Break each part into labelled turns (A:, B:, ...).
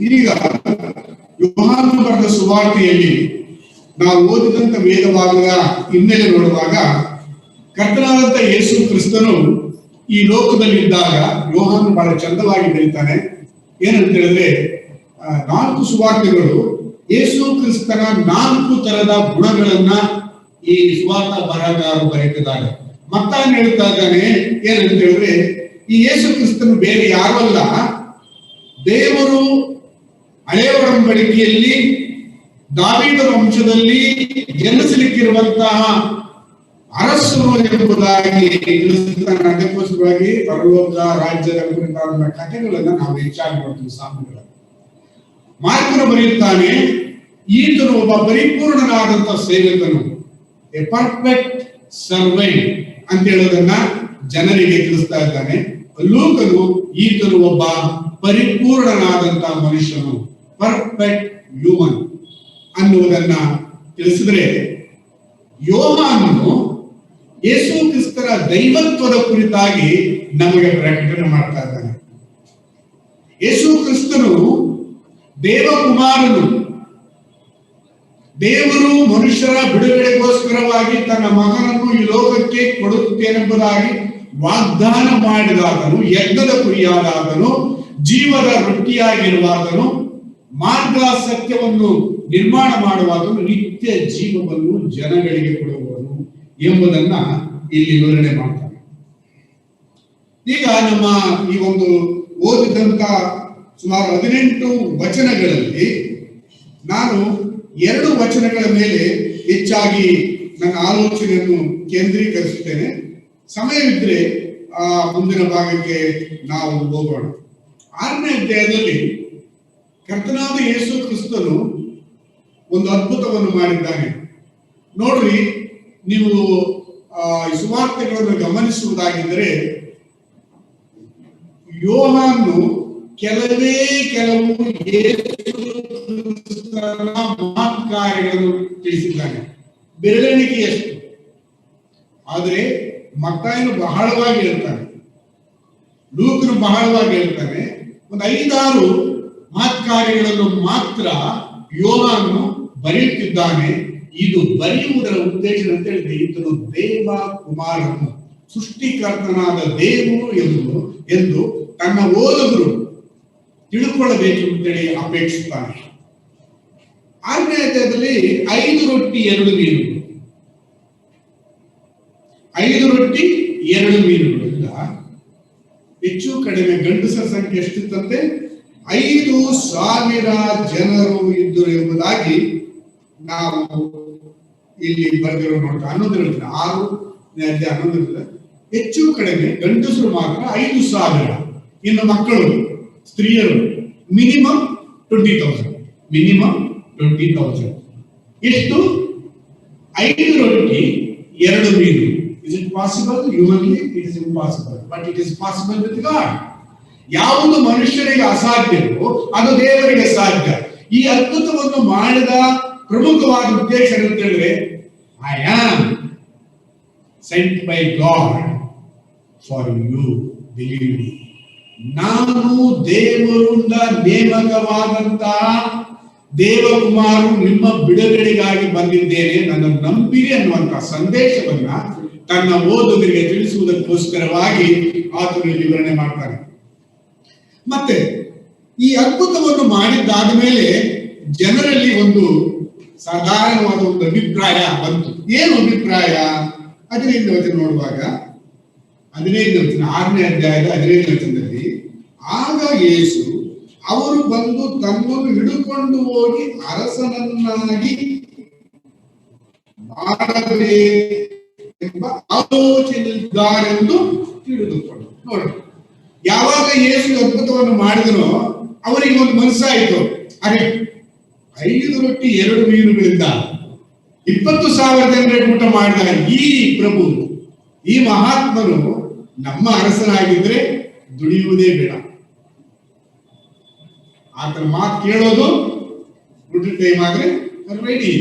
A: ಈಗ ಯೋಹಾನನು ಬರೆದ ಸುವಾರ್ತೆಯಲ್ಲಿ ನಾವು ಓದಿದಂತ ವೇದ ಭಾಗದ ಹಿನ್ನೆಲೆ ನೋಡುವಾಗ ಕರ್ತನಾದಂತ ಯೇಸು ಕ್ರಿಸ್ತನು ಈ ಲೋಕದಲ್ಲಿದ್ದಾಗ ಯೋಹಾನನು ಬಹಳ ಚಂದವಾಗಿ ಬರೀತಾನೆ. ಏನಂತ ಹೇಳಿದ್ರೆ 4 ಸುವಾರ್ತೆಗಳು ಯೇಸು ಕ್ರಿಸ್ತನ 4 ತರದ ಗುಣಗಳನ್ನ ಈ ಸುವಾರ್ತಾ ಬರಹಗಾರರು ಬರೆದಿದ್ದಾರೆ. ಮತ್ತಾನು ಹೇಳ್ತಾ ಇದ್ದಾನೆ ಏನಂತ ಹೇಳಿದ್ರೆ, ಈ ಯೇಸು ಕ್ರಿಸ್ತನು ಬೇರೆ ಯಾರು ಅಲ್ಲ, ದೇವರು ಹಳೆಯ ಒಡಂಬಡಿಕೆಯಲ್ಲಿ ದಾವೀದನ ವಂಶದಲ್ಲಿ ಜನಿಸಲಿಕ್ಕಿರುವಂತಹ ಅರಸರು ಎಂಬುದಾಗಿ ತಿಳಿಸುತ್ತಾನೆ. ಅದಕ್ಕೋಸ್ಕರವಾಗಿ ಪರಲೋಕ ರಾಜ್ಯದ ಕುರಿತಾದ ಕಥೆಗಳನ್ನ ನಾವು ಹೆಚ್ಚಾಗಿ ನೋಡ್ತೀವಿ. ಸಾಮಾನ್ಯವಾಗಿ ಮಾರ್ಕನು ಬರೆಯುತ್ತಾನೆ, ಈತನು ಒಬ್ಬ ಪರಿಪೂರ್ಣನಾದಂತ ಸೇವಕನು, ಎ ಪರ್ಫೆಕ್ಟ್ ಸರ್ವೆಂಟ್ ಅಂತ ಹೇಳೋದನ್ನ ಜನರಿಗೆ ತಿಳಿಸ್ತಾ ಇದ್ದಾನೆ. ಲೂಕನು ಈತನು ಒಬ್ಬ ಪರಿಪೂರ್ಣನಾದಂತ ಮನುಷ್ಯನು, ಪರ್ಫೆಕ್ಟ್ ಹ್ಯೂಮನ್ ಅನ್ನುವುದನ್ನ ತಿಳಿಸಿದ್ರೆ, ಯೋಹಾನನು ಯೇಸು ಕ್ರಿಸ್ತರ ದೈವತ್ವದ ಕುರಿತಾಗಿ ನಮಗೆ ಪ್ರಕಟಣೆ ಮಾಡ್ತಾ ಇದ್ದಾನೆ. ಯೇಸು ಕ್ರಿಸ್ತನು ದೇವಕುಮಾರನು, ದೇವರು ಮನುಷ್ಯರ ಬಿಡುಗಡೆಗೋಸ್ಕರವಾಗಿ ತನ್ನ ಮಗನನ್ನು ಈ ಲೋಕಕ್ಕೆ ಕೊಡುತ್ತೇನೆಂಬುದಾಗಿ ವಾಗ್ದಾನ ಮಾಡಿದಾತನು, ಯಜ್ಞದ ಕುರಿಯಾದಾತನು, ಜೀವದ ರೊಟ್ಟಿಯಾಗಿರುವಾತನು, ಮಾರ್ಗ ಸತ್ಯವನ್ನು ನಿರ್ಮಾಣ ಮಾಡುವಾತನು, ನಿತ್ಯ ಜೀವವನ್ನು ಜನಗಳಿಗೆ ಕೊಡುವವನು ಎಂಬುದನ್ನ ಇಲ್ಲಿ ವಿವರಣೆ ಮಾಡ್ತಾನೆ. ಈಗ ನಮ್ಮ ಈ ಒಂದು ಓದಿದಂತ ಸುಮಾರು 18 ವಚನಗಳಲ್ಲಿ ನಾನು 2 ವಚನಗಳ ಮೇಲೆ ಹೆಚ್ಚಾಗಿ ನನ್ನ ಆಲೋಚನೆಯನ್ನು ಕೇಂದ್ರೀಕರಿಸುತ್ತೇನೆ. ಸಮಯವಿದ್ರೆ ಮುಂದಿನ ಭಾಗಕ್ಕೆ ನಾವು ಹೋಗೋಣ. 6ನೇ ಅಧ್ಯಾಯದಲ್ಲಿ ಕರ್ತನಾದ ಯೇಸು ಕ್ರಿಸ್ತನು ಒಂದು ಅದ್ಭುತವನ್ನು ಮಾಡಿದ್ದಾನೆ. ನೋಡ್ರಿ, ನೀವು ಸುವಾರ್ತೆಗಳನ್ನು ಗಮನಿಸುವುದಾಗಿದ್ದರೆ, ಯೋಹಾನನು ಕೆಲವು ಕಾರ್ಯಗಳನ್ನು ತಿಳಿಸಿದ್ದಾನೆ, ಬೆರಳೆಣಿಕೆಯಷ್ಟು. ಆದರೆ ಮತ್ತಾಯನು ಬಹಳವಾಗಿ ಹೇಳ್ತಾನೆ, ಲೂಕನು ಬಹಳವಾಗಿ ಹೇಳ್ತಾನೆ. ಒಂದು 5-6 ಕಾರ್ಯಗಳನ್ನು ಮಾತ್ರ ಯೋಹಾನನು ಬರೆಯುತ್ತಿದ್ದಾನೆ. ಇದು ಬರೆಯುವುದರ ಉದ್ದೇಶ ಅಂತ ಹೇಳಿದ್ರೆ, ಈತನು ದೇವ ಕುಮಾರನು, ಸೃಷ್ಟಿಕರ್ತನಾದ ದೇವರು ಎಂದು ತನ್ನ ಓದುಗರು ತಿಳ್ಕೊಳ್ಳಬೇಕು ಅಂತೇಳಿ ಅಪೇಕ್ಷಿಸ್ತಾನೆ. 6ನೇ ಅಧ್ಯಾಯದಲ್ಲಿ 5 ರೊಟ್ಟಿ 2 ಮೀನುಗಳು, 5 ರೊಟ್ಟಿ 2 ಮೀನುಗಳಿಂದ ಹೆಚ್ಚು ಕಡಿಮೆ ಗಂಡಸರ ಸಂಖ್ಯೆ ಎಷ್ಟಿತ್ತಂತೆ? 5,000 ಜನರು ಇದ್ದರು ಎಂಬುದಾಗಿ ನಾವು ಇಲ್ಲಿ ಬರೆದಿರೋ ನೋಡ್ತಾ 11ನೇ ಅಧ್ಯಾಯ 11 ಹೆಚ್ಚು ಕಡಿಮೆ ಗಂಡಸರು ಮಾತ್ರ 5,000. ಇನ್ನು ಮಕ್ಕಳು, ಸ್ತ್ರೀಯರು ಮಿನಿಮಮ್ 20,000. ಎಷ್ಟು? 5 ರೊಟ್ಟಿ 2 ಮೀನು. Is it possible? Humanly it is impossible, but it is possible with God. ಯಾವುದು ಮನುಷ್ಯರಿಗೆ ಅಸಾಧ್ಯವೋ ಅದು ದೇವರಿಗೆ ಸಾಧ್ಯ. ಈ ಅದ್ಭುತವನ್ನು ಮಾಡಿದ ಪ್ರಮುಖವಾದ ಉದ್ದೇಶ ಅಂತ ಹೇಳಿದ್ರೆ, I am sent by God for you, believe me. ನಾನು ದೇವರಿಂದ ನೇಮಕವಾದಂತಹ ದೇವಕುಮಾರನು ನಿಮ್ಮ ಬಿಡುಗಡೆಗಾಗಿ ಬಂದಿದ್ದೇನೆ, ನನ್ನನ್ನು ನಂಬಿರಿ ಅನ್ನುವಂತಹ ಸಂದೇಶವನ್ನ ತನ್ನ ಓದುಗರಿಗೆ ತಿಳಿಸುವುದಕ್ಕೋಸ್ಕರವಾಗಿ ಆತನು ಇಲ್ಲಿ ವಿವರಣೆ ಮಾಡ್ತಾನೆ. ಮತ್ತೆ ಈ ಅದ್ಭುತವನ್ನು ಮಾಡಿದ್ದಾದ ಮೇಲೆ ಜನರಲ್ಲಿ ಒಂದು ಸಾಧಾರಣವಾದ ಒಂದು ಅಭಿಪ್ರಾಯ ಬಂತು. ಏನು ಅಭಿಪ್ರಾಯ? 15ನೇ ವಚನ ನೋಡುವಾಗ, 15ನೇ ವಚನ 6ನೇ ಅಧ್ಯಾಯದ 15ನೇ ವಚನದಲ್ಲಿ, ಆಗ ಯೇಸು ಅವರು ಬಂದು ತಮ್ಮನ್ನು ಹಿಡಿದುಕೊಂಡು ಹೋಗಿ ಅರಸನನ್ನಾಗಿ ಮಾಡಬೇಕೆಂಬ ಆಲೋಚನೆಯಿದ್ದಾರೆಂದು ತಿಳಿದುಕೊಂಡು. ನೋಡಿ, ಯಾವಾಗ ಯೇಸು ಅದ್ಭುತವನ್ನು ಮಾಡಿದನೋ ಅವರಿಗೆ ಒಂದು ಮನಸ್ಸಾಯಿತು, ಅರೆ 5 ರೊಟ್ಟಿ 2 ಮೀನುಗಳಿಂದ 20,000 ಜನರಿಗೆ ಊಟ ಮಾಡಿದ ಈ ಪ್ರಭು, ಈ ಮಹಾತ್ಮನು ನಮ್ಮ ಅರಸನಾಗಿದ್ರೆ ದುಡಿಯುವುದೇ ಬೇಡ, ಆತನ ಮಾತು ಕೇಳೋದು ಊಟದ ಟೈಮ್ ಆದ್ರೆ ರೆಡಿ.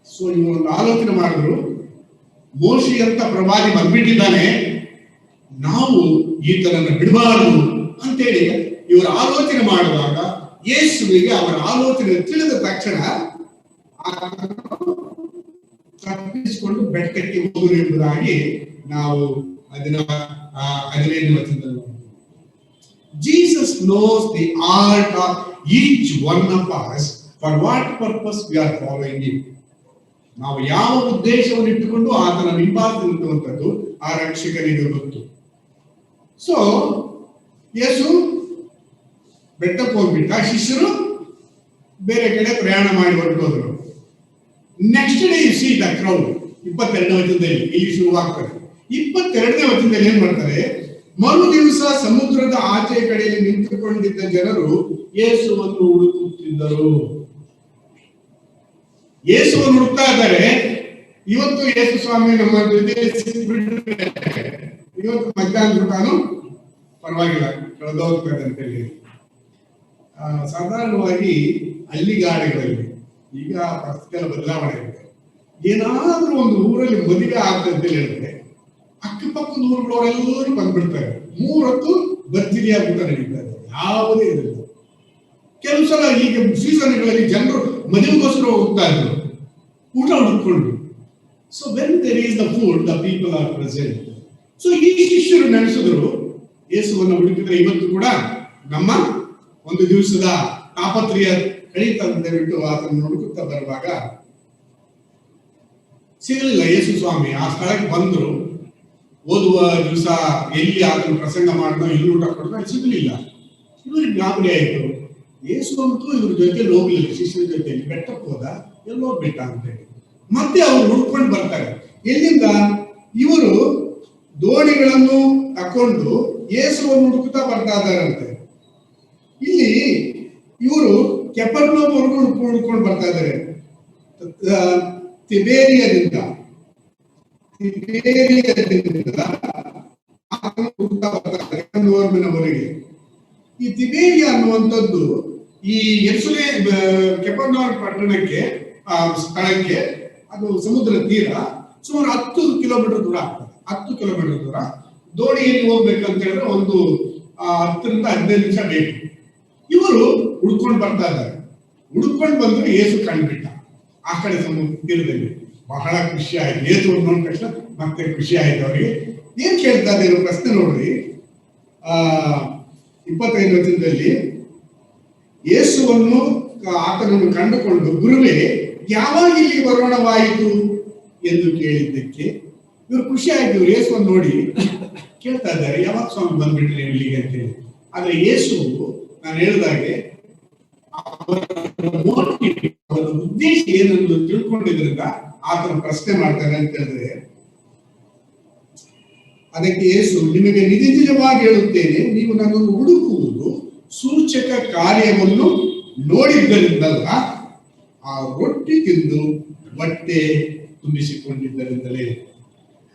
A: ಸೊ ಇವರು ಒಂದು ಆಲೋಚನೆ ಮಾಡಿದ್ರು, ಮೋಶೆ ಅಂತ ಪ್ರವಾದಿ ಬಂದ್ಬಿಟ್ಟಿದ್ದಾನೆ, ನಾವು ಈತನನ್ನು ಬಿಡಬಾರದು ಅಂತೇಳಿ ಇವರು ಆಲೋಚನೆ ಮಾಡುವಾಗ ಯೇಸುವಿಗೆ ಅವರ ಆಲೋಚನೆ ತಿಳಿದ ತಕ್ಷಣ ತಪ್ಪಿಸಿಕೊಂಡು ಬೆಟ್ಟಕ್ಕೆ ಹೋಗುವುದು ಎಂಬುದಾಗಿ ನಾವು ಅದನ್ನ 15 ವಚನದಲ್ಲಿ Jesus knows the art of each one of us for what purpose we are following him. ನಾವು ಯಾವ ಉದ್ದೇಶವನ್ನು ಇಟ್ಟುಕೊಂಡು ಆತನ ಹಿಂಬಾಲಿಸುವಂತದ್ದು ಆ ರಕ್ಷಕನಿಗೆ ಗೊತ್ತು. ಸೊ ಯೇಸು ಬೆಟ್ಟಕ್ಕೆ ಹೋಗ್ಬಿಟ್ಟ, ಶಿಷ್ಯರು ಬೇರೆ ಕಡೆ ಪ್ರಯಾಣ ಮಾಡಿ ಹೊರಟೋದ್ರು. Next day you see the crowd. 22ನೇ ವಚನದಲ್ಲಿ ಇಲ್ಲಿ ಶುರುವಾಗ್ತದೆ. 22ನೇ ವಚನದಲ್ಲಿ ಏನ್ ಮಾಡ್ತಾರೆ, ಮರು ದಿವಸ ಸಮುದ್ರದ ಆಚೆ ಕಡೆಯಲ್ಲಿ ನಿಂತುಕೊಂಡಿದ್ದ ಜನರು ಯೇಸುವನ್ನು ಹುಡುಕುತ್ತಿದ್ದರು. ಯೇಸುವನ್ನು ಹುಡುಕ್ತಾ ಇದ್ದಾರೆ. ಇವತ್ತು ಯೇಸು ಸ್ವಾಮಿ ನಮ್ಮ ಜೊತೆ ಇವತ್ತು ಮಧ್ಯಾಹ್ನ ತಾನು ಪರವಾಗಿಲ್ಲ ಕಳೆದೋಗ್ತದೆ ಅಂತ ಹೇಳಿ. ಸಾಧಾರಣವಾಗಿ ಹಳ್ಳಿಗಾಡುಗಳಲ್ಲಿ ಈಗ ಪರಿಸ್ಥಿತಿ ಬದಲಾವಣೆ ಇದೆ. ಏನಾದ್ರೂ ಒಂದು ಊರಲ್ಲಿ ಮದುವೆ ಆಗ್ತದೆ ಅಂತ ಹೇಳಿದ್ರೆ ಅಕ್ಕಪಕ್ಕದ ಊರುಗಳವರೆಲ್ಲರೂ ಬಂದ್ಬಿಡ್ತಾರೆ. 3 ಹೊತ್ತು ಭರ್ಜರಿಯಾಗಿ ಊಟ ನಡೀತಾರೆ, ಯಾವುದೇ ಇರಲಿಲ್ಲ. ಕೆಲವು ಸಲ ಈಗ ಸೀಸನ್ಗಳಲ್ಲಿ ಜನರು ಮದುವೆಗೋಸ್ಕರ ಹೋಗ್ತಾ ಇದ್ರು ಊಟ ಹುಡುಕೊಂಡು. So when there is the food the people are present. So ಈ ಶಿಷ್ಯರು ನೆನೆಸಿದ್ರು, ಯೇಸುವನ್ನು ಹುಡುಕಿದ್ರೆ ಇವತ್ತು ಕೂಡ ನಮ್ಮ ಒಂದು ದಿವಸದ ತಾಪತ್ರೆಯ ಕಳೀತಂತ ಬಿಟ್ಟು ಆತನ ಹುಡುಕುತ್ತಾ ಬರುವಾಗ ಸಿಗಲಿಲ್ಲ ಯೇಸು ಸ್ವಾಮಿ. ಆ ಸ್ಥಳಕ್ಕೆ ಬಂದ್ರು. ಓದುವ ದಿವಸ ಎಲ್ಲಿ ಆತನ ಪ್ರಸಂಗ ಮಾಡಿದ ಇಲ್ಲಿ ಊಟ ಕೊಡ್ತಾ ಸಿಗಲಿಲ್ಲ. ಇವ್ರಿಗೆ ಗಾಬರಿ ಆಯ್ತು. ಯೇಸು ಅಂತೂ ಇವ್ರ ಜೊತೆ ಹೋಗ್ಲಿಲ್ಲ, ಶಿಷ್ಯರ ಜೊತೆಯಲ್ಲಿ ಬೆಟ್ಟಕ್ಕೆ ಹೋದ, ಎಲ್ಲೋಗ್ಬಿಟ್ಟ ಅಂತೇಳಿ. ಮತ್ತೆ ಅವ್ರು ಹುಡ್ಕೊಂಡು ಬರ್ತಾರೆ. ಎಲ್ಲಿಂದ? ಇವರು ದೋಣಿಗಳನ್ನು ತಕೊಂಡು ಯೇಸುವನ್ನು ಹುಡುಕ್ತಾ ಬರ್ತಾ ಇದ್ದಾರಂತೆ. ಇಲ್ಲಿ ಇವರು ಕೆಫರ್ನೌಮ್‌ವರೆಗೂ ಹುಡ್ಕೊಂಡು ಬರ್ತಾ ಇದ್ದಾರೆ. ತಿಬೇರಿಯದಿಂದ ವರೆಗೆ. ಈ ತಿಬೇರಿಯ ಅನ್ನುವಂಥದ್ದು ಈ ಯೆರೂಸಲೇಮ್ ಕೆಫರ್ನೌಮ್ ಪಟ್ಟಣಕ್ಕೆ ಸ್ಥಳಕ್ಕೆ ಅದು ಸಮುದ್ರ ತೀರ ಸುಮಾರು 10 ಕಿಲೋಮೀಟರ್ ದೂರ ಆಗ್ತದೆ. 10 ಕಿಲೋಮೀಟರ್ ದೂರ ದೋಣಿಯಲ್ಲಿ ಹೋಗ್ಬೇಕಂತ ಹೇಳಿದ್ರೆ ಒಂದು 10 ರಿಂದ 15 ನಿಮಿಷ ಬೇಕು. ಇವರು ಹುಡ್ಕೊಂಡು ಬರ್ತಾ ಇದ್ದಾರೆ. ಹುಡ್ಕೊಂಡು ಬಂದ್ರೆ ಯೇಸು ಕಂಡ್ಬಿಟ್ಟ ಆ ಕಡೆ ಸಮುದ್ರ ತೀರದಲ್ಲಿ. ಬಹಳ ಖುಷಿ ಆಯ್ತು. ಯೇಸು ನೋಡಿದ ತಕ್ಷಣ ಮತ್ತೆ ಖುಷಿ ಆಯ್ತು ಅವರಿಗೆ. ಏನ್ ಕೇಳ್ತಾ ಇದ್ರು ಪ್ರಶ್ನೆ ನೋಡ್ರಿ. 25 ವಚನದಲ್ಲಿ ಯೇಸುವನ್ನು ಆತನನ್ನು ಕಂಡುಕೊಂಡು, ಗುರುವೇ, ಯಾವಾಗ ಇಲ್ಲಿ ಬರೋಣವಾಯಿತು ಎಂದು ಕೇಳಿದ್ದಕ್ಕೆ ಇವರು ಖುಷಿ ಆಯ್ತು. ಇವ್ರು ಯೇಸುವನ್ನು ನೋಡಿ ಕೇಳ್ತಾ ಇದ್ದಾರೆ, ಯಾವಾಗ ಸ್ವಾಮಿ ಬಂದ್ಬಿಟ್ರಿ ಇಲ್ಲಿಗೆ ಅಂತೇಳಿ. ಆದ್ರೆ ಯೇಸು ನಾನು ಹೇಳಿದಾಗೆ ಅವರ ಉದ್ದೇಶ ಏನನ್ನು ತಿಳ್ಕೊಂಡಿದ್ರಿಂದ ಆತನ ಪ್ರಶ್ನೆ ಮಾಡ್ತಾರೆ ಅಂತ ಹೇಳಿದ್ರೆ, ಅದಕ್ಕೆ ಯೇಸು, ನಿಮಗೆ ನಿಜ ನಿಜವಾಗಿ ಹೇಳುತ್ತೇನೆ, ನೀವು ನನ್ನನ್ನು ಹುಡುಕುವುದು ಸೂಚಕ ಕಾರ್ಯವನ್ನು ನೋಡಿದ್ದರಿಂದಲ್ಲ, ಆ ರೊಟ್ಟಿ ತಿಂದು ಹೊಟ್ಟೆ ತುಂಬಿಸಿಕೊಂಡಿದ್ದರಿಂದಲೇ.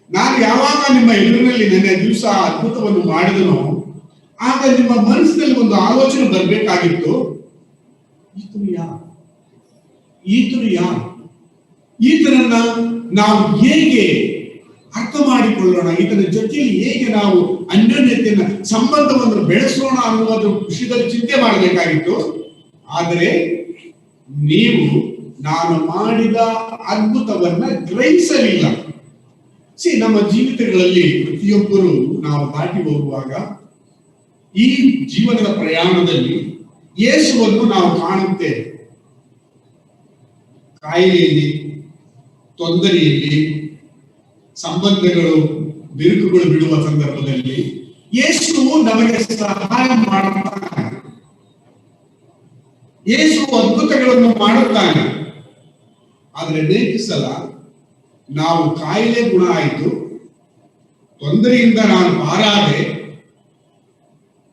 A: ನಾನು ಯಾವಾಗ ನಿಮ್ಮ ಎದುರಿನಲ್ಲಿ ನೆನ್ನೆ ದಿವಸ ಅದ್ಭುತವನ್ನು ಮಾಡಿದನೋ ಆಗ ನಿಮ್ಮ ಮನಸ್ಸಿನಲ್ಲಿ ಒಂದು ಆಲೋಚನೆ ಬರಬೇಕಾಗಿತ್ತು, ಈತನು ಯಾರು, ಈತನನ್ನ ನಾವು ಹೇಗೆ ಅರ್ಥ ಮಾಡಿಕೊಳ್ಳೋಣ, ಈತನ ಜೊತೆಯಲ್ಲಿ ಹೇಗೆ ನಾವು ಅನ್ಯೋನ್ಯತೆಯನ್ನ ಸಂಬಂಧವನ್ನು ಬೆಳೆಸೋಣ ಅನ್ನುವುದರ ವಿಷಯದಲ್ಲಿ ಚಿಂತೆ ಮಾಡಬೇಕಾಗಿತ್ತು. ಆದರೆ ನೀವು ನಾನು ಮಾಡಿದ ಅದ್ಭುತವನ್ನ ಗ್ರಹಿಸಲಿಲ್ಲ. ನಮ್ಮ ಜೀವಿತಗಳಲ್ಲಿ ಪ್ರತಿಯೊಬ್ಬರು ನಾವು ದಾಟಿ ಹೋಗುವಾಗ ಈ ಜೀವನದ ಪ್ರಯಾಣದಲ್ಲಿ ಯೇಸುವನ್ನು ನಾವು ಕಾಣುತ್ತೇವೆ. ಕಾಯಿಲೆಯಲ್ಲಿ, ತೊಂದರೆಯಲ್ಲಿ, ಸಂಬಂಧಗಳು ಬಿರುಕುಗಳು ಬಿಡುವ ಸಂದರ್ಭದಲ್ಲಿ ಯೇಸು ನಮಗೆ ಸಹಾಯ ಮಾಡುತ್ತಾನೆ. ಯೇಸು ಅದ್ಭುತಗಳನ್ನು ಮಾಡುತ್ತಾನೆ. ಆದ್ರೆ ಅನೇಕ ಸಲ ನಾವು ಕಾಯಿಲೆ ಗುಣ ಆಯಿತು, ತೊಂದರೆಯಿಂದ ನಾನು ಪಾರಾದೆ,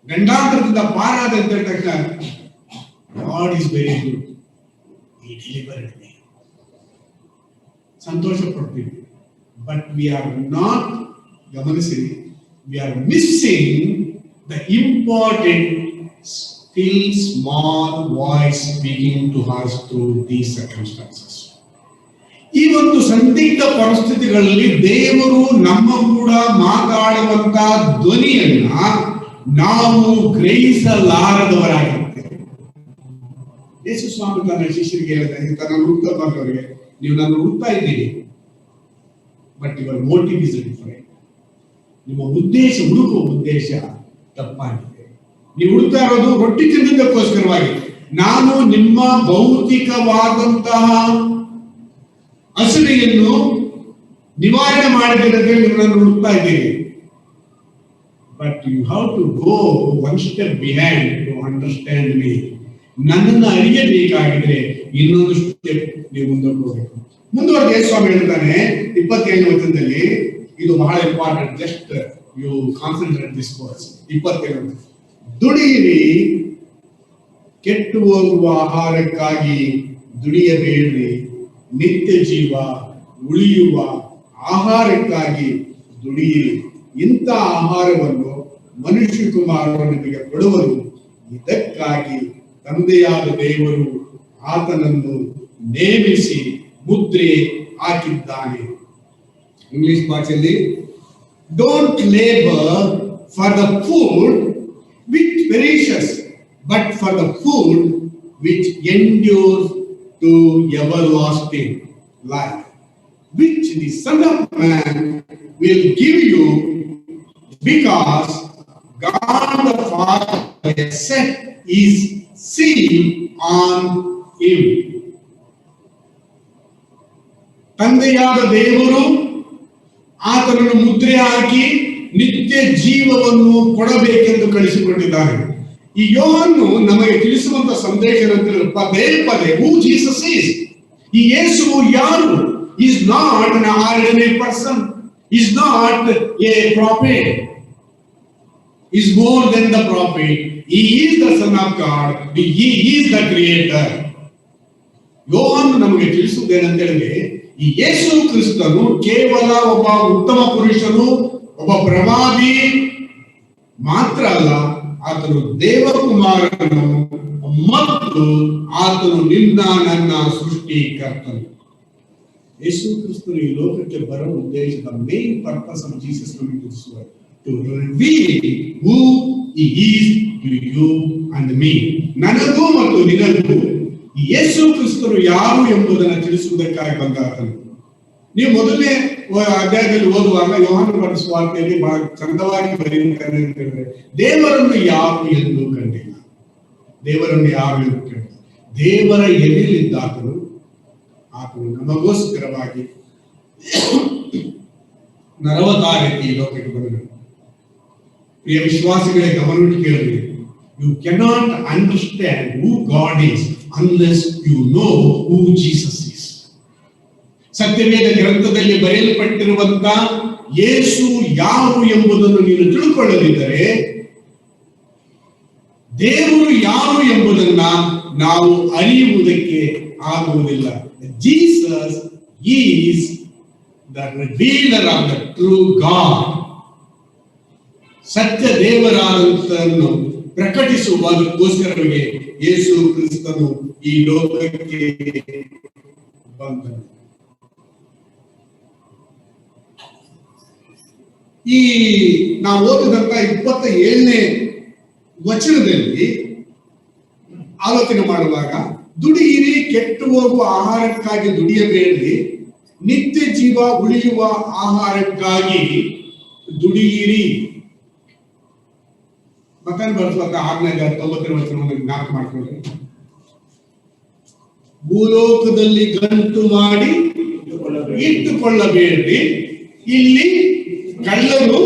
A: ಗಂಡಾಂತರದಿಂದ ಪಾರಾದೆ ಅಂತ ಹೇಳಿದ ತಕ್ಷಣ ಗಾಡ್ ಈಸ್ ವೆರಿ ಗುಡ್, ಈ ಡೆಲಿವರ್ಡ್ ಮೀ, ಸಂತೋಷ ಪಡ್ತೀವಿ. ಬಟ್ ವಿ ಆರ್ ನಾಟ್, ಗಮನಿಸಿ, we are missing the important still small voice speaking to us through these circumstances. ಈ ಒಂದು ಸಂದಿಗ್ಧ ಪರಿಸ್ಥಿತಿಗಳಲ್ಲಿ ದೇವರು ನಮ್ಮ ಕೂಡ ಮಾತಾಡುವಂತ ಧ್ವನಿಯನ್ನ ನಾವು ಗ್ರಹಿಸಲಾರದವರಾಗಿರ್ತೇವೆ. ಯೇಸು ಸ್ವಾಮಿ ತನ್ನ ಶಿಷ್ಯರಿಗೆ ಹೇಳಿದ, ತನ್ನ ಹುಡುಕ್ತಾ ಬಂದವರಿಗೆ, ನೀವು ನಾನು ಹುಡುಕ್ತಾ ಇದ್ದೀರಿ, but your motive is different. ನಿಮ್ಮ ಉದ್ದೇಶ, ಹುಡುಕುವ ಉದ್ದೇಶ ತಪ್ಪಾಗಿದೆ. ನೀವು ಹುಡುಕ್ತಾ ಇರೋದು ರೊಟ್ಟಿ ತಿನ್ನೋದಕ್ಕೋಸ್ಕರವಾಗಿ. ನಾನು ನಿಮ್ಮ ಭೌತಿಕವಾದಂತಹ ಹಸಿವೆಯನ್ನು ನಿವಾರಣೆ ಮಾಡಿದ್ರೆ ನಿಮ್ಮನ್ನು ಹುಡುಕ್ತಾ ಇದ್ದೀರಿ. But you have to go one step behind to understand me. ನನ್ನನ್ನು ಅರಿಯಬೇಕಾಗಿದ್ರೆ ಇನ್ನೊಂದು ಸ್ಟೆಪ್ ನೀವು ಮುಂದಕ್ಕೆ ಹೋಗಬೇಕು. ಮುಂದುವರೆದ ಸ್ವಾಮಿ ಹೇಳ್ತಾನೆ 27ನೇ ವಚನದಲ್ಲಿ, ಇದು ಬಹಳ important, just you concentrate this words. 27, ದುಡಿಯಿರಿ, ಕೆಟ್ಟು ಹೋಗುವ ಆಹಾರಕ್ಕಾಗಿ ದುಡಿಯಬೇಡ್ರಿ, ನಿತ್ಯ ಜೀವ ಉಳಿಯುವ ಆಹಾರಕ್ಕಾಗಿ ದುಡಿಯಿರಿ. ಇಂಥ ಆಹಾರವನ್ನು ಮನುಷ್ಯ ಕುಮಾರನು ನಿಮಗೆ ಕೊಡುವರು. ಇದಕ್ಕಾಗಿ ತಂದೆಯಾದ ದೇವರು ಆತನನ್ನು ನೇಮಿಸಿ ಮುದ್ರೆ ಹಾಕಿದ್ದಾನೆ. ಇಂಗ್ಲಿಷ್ ಭಾಷೆಯಲ್ಲಿ, don't labour for the food which perishes, but for the food which endures to everlasting life, which the Son of Man will give you, because God the Father has set his seal on him. ತಂದೆಯಾದ ದೇವರು ಆತನನ್ನು ಮುದ್ರೆ ಹಾಕಿ ನಿತ್ಯ ಜೀವವನ್ನು ಕೊಡಬೇಕೆಂದು ಕಳಿಸಿಕೊಟ್ಟಿದ್ದಾನೆ. ಈ ಯೋಹನ್ನು ನಮಗೆ ತಿಳಿಸುವಂತ ಸಂದೇಶ ಪದೇ ಪದೇ, ಹೂ ಜೀಸಸ್ ಈಸ್, ಈ ಯೇಸು ಯಾರು? Is not an ordinary person, is not a prophet, is more than the prophet. He is the Son of God, he is the creator. ಯೋಹನ್ನು ನಮಗೆ ತಿಳಿಸುವುದೇನಂತ ಹೇಳಿದ್ರೆ, ಈ ಯೇಸು ಕ್ರಿಸ್ತನು ಕೇವಲ ಒಬ್ಬ ಉತ್ತಮ ಪುರುಷನು, ಒಬ್ಬ ಪ್ರವಾದಿ ಮಾತ್ರ ಅಲ್ಲ, ಆತನು ದೇವಕುಮಾರನು ಮತ್ತು ಆತನು ನಿನ್ನ ನನ್ನ ಸೃಷ್ಟಿಕರ್ತನು. ಯೇಸು ಕ್ರಿಸ್ತನು ಈ ಲೋಕಕ್ಕೆ ಬರುವ ಉದ್ದೇಶದ main purpose of Jesus coming to this world, to reveal who he is to you and me. ನನಗೂ ಮತ್ತು ನಿನಗೂ ಯೇಸು ಕ್ರಿಸ್ತನು ಯಾರು ಎಂಬುದನ್ನು ತಿಳಿಸುವುದಕ್ಕಾಗಿ ಬಂದ ಆತನು. ನೀವು ಮೊದಲನೇ ಅಧ್ಯಾಯದಲ್ಲಿ ಓದುವಾಗ ಯೋಹಾನನ ಬರೆದ ಸುವಾರ್ತೆಯಲ್ಲಿ ಬಹಳ ಚಂದವಾಗಿ ಬರೆಯುತ್ತಾರೆ ಅಂತ ಹೇಳಿದ್ರೆ, ದೇವರನ್ನು ಯಾರು ಎಂದು ಕಂಡಿಲ್ಲ. ದೇವರನ್ನು ಯಾರು ಎಂದು ಕಂಡಿಲ್ಲ. ದೇವರ ಎದೆಯಲ್ಲಿದ್ದ ಆತನು ನಮಗೋಸ್ಕರವಾಗಿ ನರವತಾರಕ್ಕೆ ಈ ಲೋಕಕ್ಕೆ ಬಂದನು. ಪ್ರಿಯ ವಿಶ್ವಾಸಿಗಳೇ, ಗಮನವಿಟ್ಟು ಕೇಳಿರಿ, you cannot understand who God is unless you know who Jesus is. ಸತ್ಯವೇದ ಗ್ರಂಥದಲ್ಲಿ ಬರೆಯಲ್ಪಟ್ಟಿರುವಂತ ಯೇಸು ಯಾರು ಎಂಬುದನ್ನು ನೀನು ತಿಳ್ಕೊಳ್ಳದಿದ್ದರೆ, ದೇವರು ಯಾರು ಎಂಬುದನ್ನ ನಾವು ಅರಿಯುವುದಕ್ಕೆ ಆಗುವುದಿಲ್ಲ. Jesus is the revealer of the true God. ಸತ್ಯ ದೇವರಾದಂತನ್ನು ಪ್ರಕಟಿಸುವುದಕ್ಕೋಸ್ಕರವೇ ಯೇಸು ಕ್ರಿಸ್ತನು ಈ ಲೋಕಕ್ಕೆ ಬಂದನು. ಈ ನಾವು ಓದಿದಂತ 27ನೇ ವಚನದಲ್ಲಿ ಆಲೋಚನೆ ಮಾಡುವಾಗ, ದುಡಿಯಿರಿ, ಕೆಟ್ಟು ಹೋಗುವ ಆಹಾರಕ್ಕಾಗಿ ದುಡಿಯಬೇಡ್ರಿ, ನಿತ್ಯ ಜೀವ ಉಳಿಯುವ ಆಹಾರಕ್ಕಾಗಿ ದುಡಿಯಿರಿ. ಮತ್ತೆ ಬರೆಸುವಂತ 6ನೇ ವಚನವನ್ನು ಜ್ಞಾಪಕ ಮಾಡಿಕೊಂಡ್ರೆ, ಭೂಲೋಕದಲ್ಲಿ ಗಂಟು ಮಾಡಿ ಇಟ್ಟುಕೊಳ್ಳಬೇಡ್ರಿ, ಇಲ್ಲಿ ಕಳ್ಳರು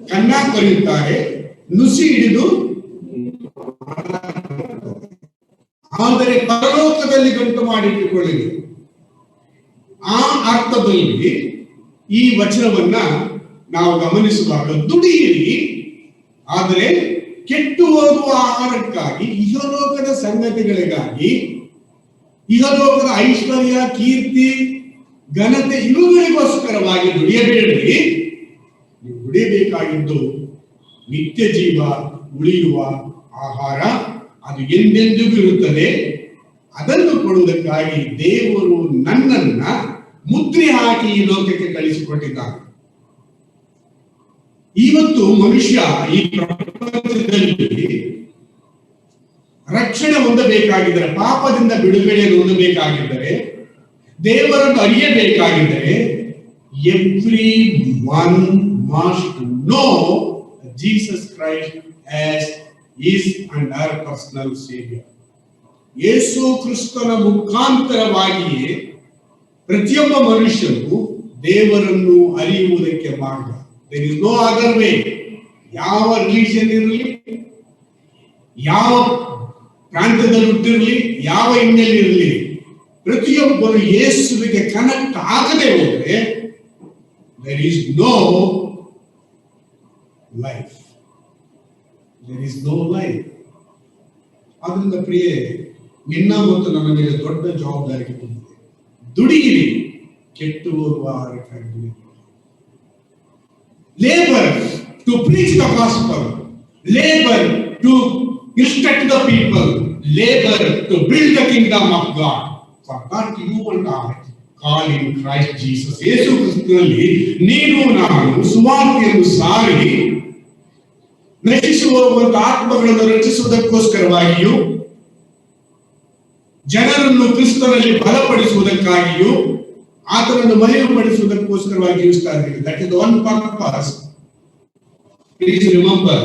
A: ಕನ್ನ ಕರೆಯುತ್ತಾರೆ, ನುಸಿ ಹಿಡಿದು, ಆದರೆ ಪರಲೋಕದಲ್ಲಿ ಗಂಟು ಮಾಡಿಟ್ಟುಕೊಳ್ಳಿರಿ. ಆ ಅರ್ಥದಲ್ಲಿ ಈ ವಚನವನ್ನ ನಾವು ಗಮನಿಸುವಾಗ, ದುಡಿಯಿರಿ, ಆದರೆ ಕೆಟ್ಟು ಹೋಗುವ ಆಹಾರಕ್ಕಾಗಿ, ಇಹಲೋಕದ ಸಂಗತಿಗಳಿಗಾಗಿ, ಇಹಲೋಕದ ಐಶ್ವರ್ಯ, ಕೀರ್ತಿ, ಘನತೆ ಇವುಗಳಿಗೋಸ್ಕರವಾಗಿ ದುಡಿಯಬೇಡ್ರಿ. ನೀವು ದುಡಿಯಬೇಕಾಗಿದ್ದು ನಿತ್ಯ ಜೀವ ಉಳಿಯುವ ಆಹಾರ, ಅದು ಎಂದೆಂದಿಗೂ ಇರುತ್ತದೆ. ಅದನ್ನು ಕೊಡುವುದಕ್ಕಾಗಿ ದೇವರು ನನ್ನನ್ನ ಮುದ್ರೆ ಹಾಕಿ ಈ ಲೋಕಕ್ಕೆ ಕಳಿಸಿಕೊಟ್ಟಿದ್ದಾನೆ. ಇವತ್ತು ಮನುಷ್ಯ ಈ ಪ್ರಪಂಚದಲ್ಲಿ ರಕ್ಷಣೆ ಹೊಂದಬೇಕಾಗಿದ್ದರೆ, ಪಾಪದಿಂದ ಬಿಡುಗಡೆಯನ್ನು ಹೊಂದಬೇಕಾಗಿದ್ದರೆ, ದೇವರನ್ನು ಅರಿಯಬೇಕಾಗಿದ್ದರೆ, every one must know Jesus Christ as his and our personal saviour. ಯೇಸು ಕ್ರಿಸ್ತನ ಮುಖಾಂತರವಾಗಿಯೇ ಪ್ರತಿಯೊಬ್ಬ ಮನುಷ್ಯನು ದೇವರನ್ನು ಅರಿಯುವುದಕ್ಕೆ ಮಾರ್ಗ. There is no other way. ಯಾವ ರಿಲಿಜನ್ ಇರಲಿ, ಯಾವ ಪ್ರಾಂತ್ಯದಲ್ಲಿ ಹುಟ್ಟಿರಲಿ, ಯಾವ ಹಿನ್ನೆಲೆಯಲ್ಲಿ, ಪ್ರತಿಯೊಬ್ಬರು ಯೇಸುವಿಗೆ ಕನೆಕ್ಟ್ ಆಗದೆ ಹೋದರೆ there is no life. There is no life. ಆದ್ರಿಂದ ಪ್ರಿಯೆ, ನಿನ್ನ ಮತ್ತು ನನ್ನ ಮೇಲೆ ದೊಡ್ಡ ಜವಾಬ್ದಾರಿ ಬಂದಿದೆ. ದುಡಿಯಿರಿ, ಕೆಟ್ಟು ಹೋಗುವ ಆಹಾರಕ್ಕಾಗಿ ದುಡಿಯಿರಿ. Labour to preach the gospel, labour to instruct the people, labor to build the kingdom of God. For that you and I call in Christ Jesus. ಯೇಸು ಕ್ರಿಸ್ತನಲ್ಲಿ ನೀನು ನಾನು ಸುವಾರ್ತೆಯನ್ನು ಸಾರಿ ನಶಿಸುವ ಆತ್ಮಗಳನ್ನು ರಕ್ಷಿಸುವುದಕ್ಕೋಸ್ಕರವಾಗಿಯೂ, ಜನರನ್ನು ಕ್ರಿಸ್ತನಲ್ಲಿ ಬಲಪಡಿಸುವುದಕ್ಕಾಗಿಯೂ, ಆತನನ್ನು ಮಹಿಮೆಪಡಿಸುವುದಕ್ಕೋಸ್ಕರವಾಗಿಯೂ ಇಸ್ತಾ ಇದ್ದೀವಿ. That is the one purpose. Please remember,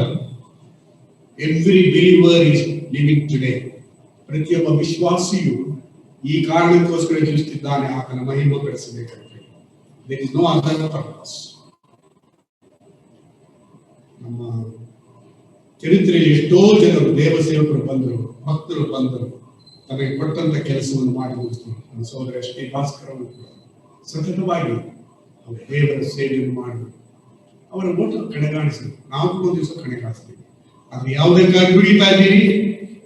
A: every believer is living today. ಪ್ರತಿಯೊಬ್ಬ ವಿಶ್ವಾಸಿಯು ಈ ಕಾರಣಕ್ಕೋಸ್ಕರ ಜೀವಿಸುತ್ತಿದ್ದಾನೆ, ಆತನ ಮಹಿಮೆ ಪಡಿಸಬೇಕಾಗಿದೆ. There is no other purpose. ನಮ್ಮ ಚರಿತ್ರೆಯಲ್ಲಿ ಎಷ್ಟೋ ಜನರು, ದೇವ ಸೇವಕರು ಬಂದರು, ಭಕ್ತರು ಬಂದರು, ತಮಗೆ ಕೊಟ್ಟಂತ ಕೆಲಸವನ್ನು ಮಾಡಿ ಮುಗಿಸಿದರು. ನಮ್ಮ ಸಹೋದರ ಶ್ರೀ ಭಾಸ್ಕರ್ ಅವರು ಸತತವಾಗಿ ಅವರು ದೇವರ ಸೇವೆಯನ್ನು ಮಾಡಿ ಅವರ ಓಟ ಕಡೆಗಾಣಿಸಿದರು. ನಾವು ಕೂಡ ಒಂದು ದಿವಸ ಕಡೆಗಾಣಿಸ್ತೀವಿ. ಅದು ಯಾವುದಕ್ಕಾಗಿ ದುಡಿತಾ ಇದ್ದೀರಿ?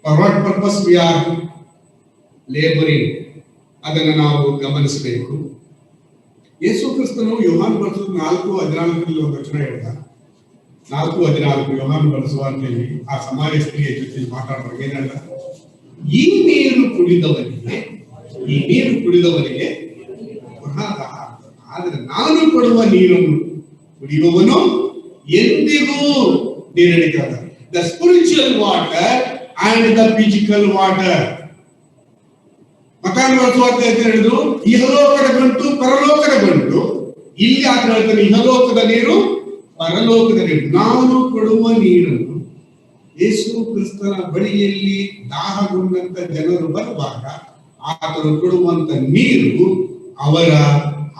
A: For what purpose we are labouring, ಅದನ್ನು ನಾವು ಗಮನಿಸಬೇಕು. ಯೇಸು ಕ್ರಿಸ್ತನು ಯೋಹಾನ ಬರೆಸಿದ 4:14 ಒಂದು ವಚನ ಹೇಳಿದ. 4:14 ಯೋಹಾನ ಬರೆಸುವಾರ್ತೆಯಲ್ಲಿ ಆ ಸಮಾಜ ಸ್ತ್ರೀಯ ಜೊತೆ ಮಾತಾಡುವಾಗ ಏನ್ ಹೇಳ್ದ? ಈ ನೀರು ಕುಡಿದವನಿಗೆ ಆದರೆ ನಾನು ಕೊಡುವ ನೀರನ್ನು ಕುಡಿಯುವವನು ಎಂದಿಗೂ ನೀರಡಿಕಾದ. The spiritual water and the physical water. ಮತ್ತಾನು ಬರೆಸುವಾರ್ತೆ ಅಂತ ಹೇಳಿದ್ರು, ಇಹಲೋಕದ ಗಂಟು ಪರಲೋಕದ ಗಂಟು. ಇಲ್ಲಿ ಆತ ಹೇಳ್ತಾನೆ ಇಹಲೋಕದ ನೀರು ಪರಲೋಕದ ನೀರು. ನಾನು ಕೊಡುವ ನೀರನ್ನು, ಯೇಸು ಕ್ರಿಸ್ತನ ಬಳಿಯಲ್ಲಿ ದಾಹಗೊಂಡಂತ ಜನರು ಬರುವಾಗ ಆತನು ಕೊಡುವಂತ ನೀರು ಅವರ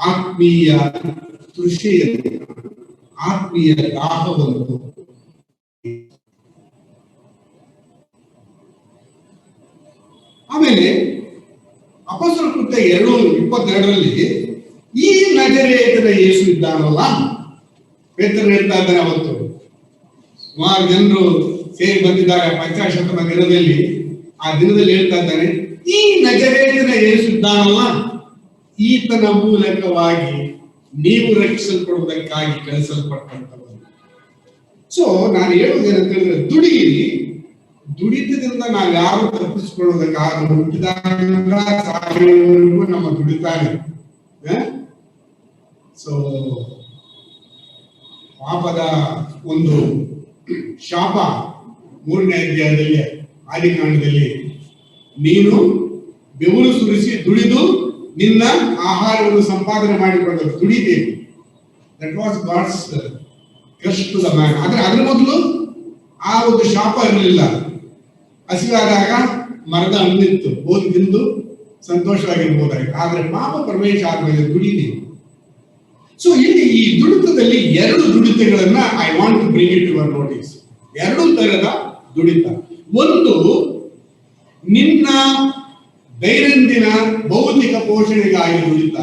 A: ಆತ್ಮೀಯ ತೃಷೆಯನ್ನು, ಆತ್ಮೀಯ ದಾಹವನ್ನು. ಆಮೇಲೆ ಅಪೊಸ್ತಲರ ಕೃತ್ಯ 2:22 ಈ ನಜರೇತಿನ ಯೇಸು ಇದ್ದಾನಲ್ಲ, ಪೇತ್ರನು ಹೇಳ್ತಾ ಇದ್ದಾನೆ. ಅವತ್ತು ಸುಮಾರು ಜನರು ಸೇರಿ ಬಂದಿದ್ದಾಗ ಪಂಚಾಶತಮ ದಿನದಲ್ಲಿ, ಆ ದಿನದಲ್ಲಿ ಹೇಳ್ತಾ ಇದ್ದಾನೆ, ಈ ನಜರೇತಿನ ಯೇಸು ಇದ್ದಾನಲ್ಲ, ಈತನ ಮೂಲಕವಾಗಿ ನೀವು ರಕ್ಷಿಸಲ್ಪಡುವುದಕ್ಕಾಗಿ ಕಳಿಸಲ್ಪಟ್ಟಂತವರು. ಸೊ ನಾನು ಹೇಳುವುದೇನಂತ ಹೇಳಿದ್ರೆ, ದುಡಿಯಿರಿ. ದುಡಿತದಿಂದ ನಾವು ಯಾರು ತಪ್ಪಿಸಿಕೊಳ್ಳುವುದಕ್ಕಾಗ ಹುಟ್ಟಿದಾಗ ಸಾಯುವವರೆಗೂ ನಮ್ಮ ದುಡಿತಾನೆ. ಸೊ ಪಾಪದ ಒಂದು ಶಾಪ 3ನೇ ಅಧ್ಯಾಯದಲ್ಲಿ ಆದಿಕಾಂಡದಲ್ಲಿ, ನೀನು ಬೆವರು ಸುರಿಸಿ ದುಡಿದು ನಿನ್ನ ಆಹಾರವನ್ನು ಸಂಪಾದನೆ ಮಾಡಿಕೊಳ್ಳಲು ದುಡಿಬೇಕು. That was God's curse to the man. ಆದ್ರೆ ಅದ್ರ ಮೊದಲು ಆ ಒಂದು ಶಾಪ ಇರಲಿಲ್ಲ. ಹಸಿವಾದಾಗ ಮರದ ಹಣ್ಣಿತ್ತು, ಹೋಗಿ ತಿಂದು ಸಂತೋಷವಾಗಿರ್ಬೋದಾಗಿತ್ತು. ಆದ್ರೆ ಪಾಪ ಪ್ರವೇಶ ಆದ್ಮೇಲೆ ದುಡಿದೀವಿ. ಸೊ ಇಲ್ಲಿ ಈ ದುಡಿತದಲ್ಲಿ 2 ದುಡಿತಗಳನ್ನ I want to bring it your notice. 2 ತರದ ದುಡಿತ. ಒಂದು ನಿನ್ನ ದೈನಂದಿನ ಭೌತಿಕ ಪೋಷಣೆಗಾಗಿ ದುಡಿತ,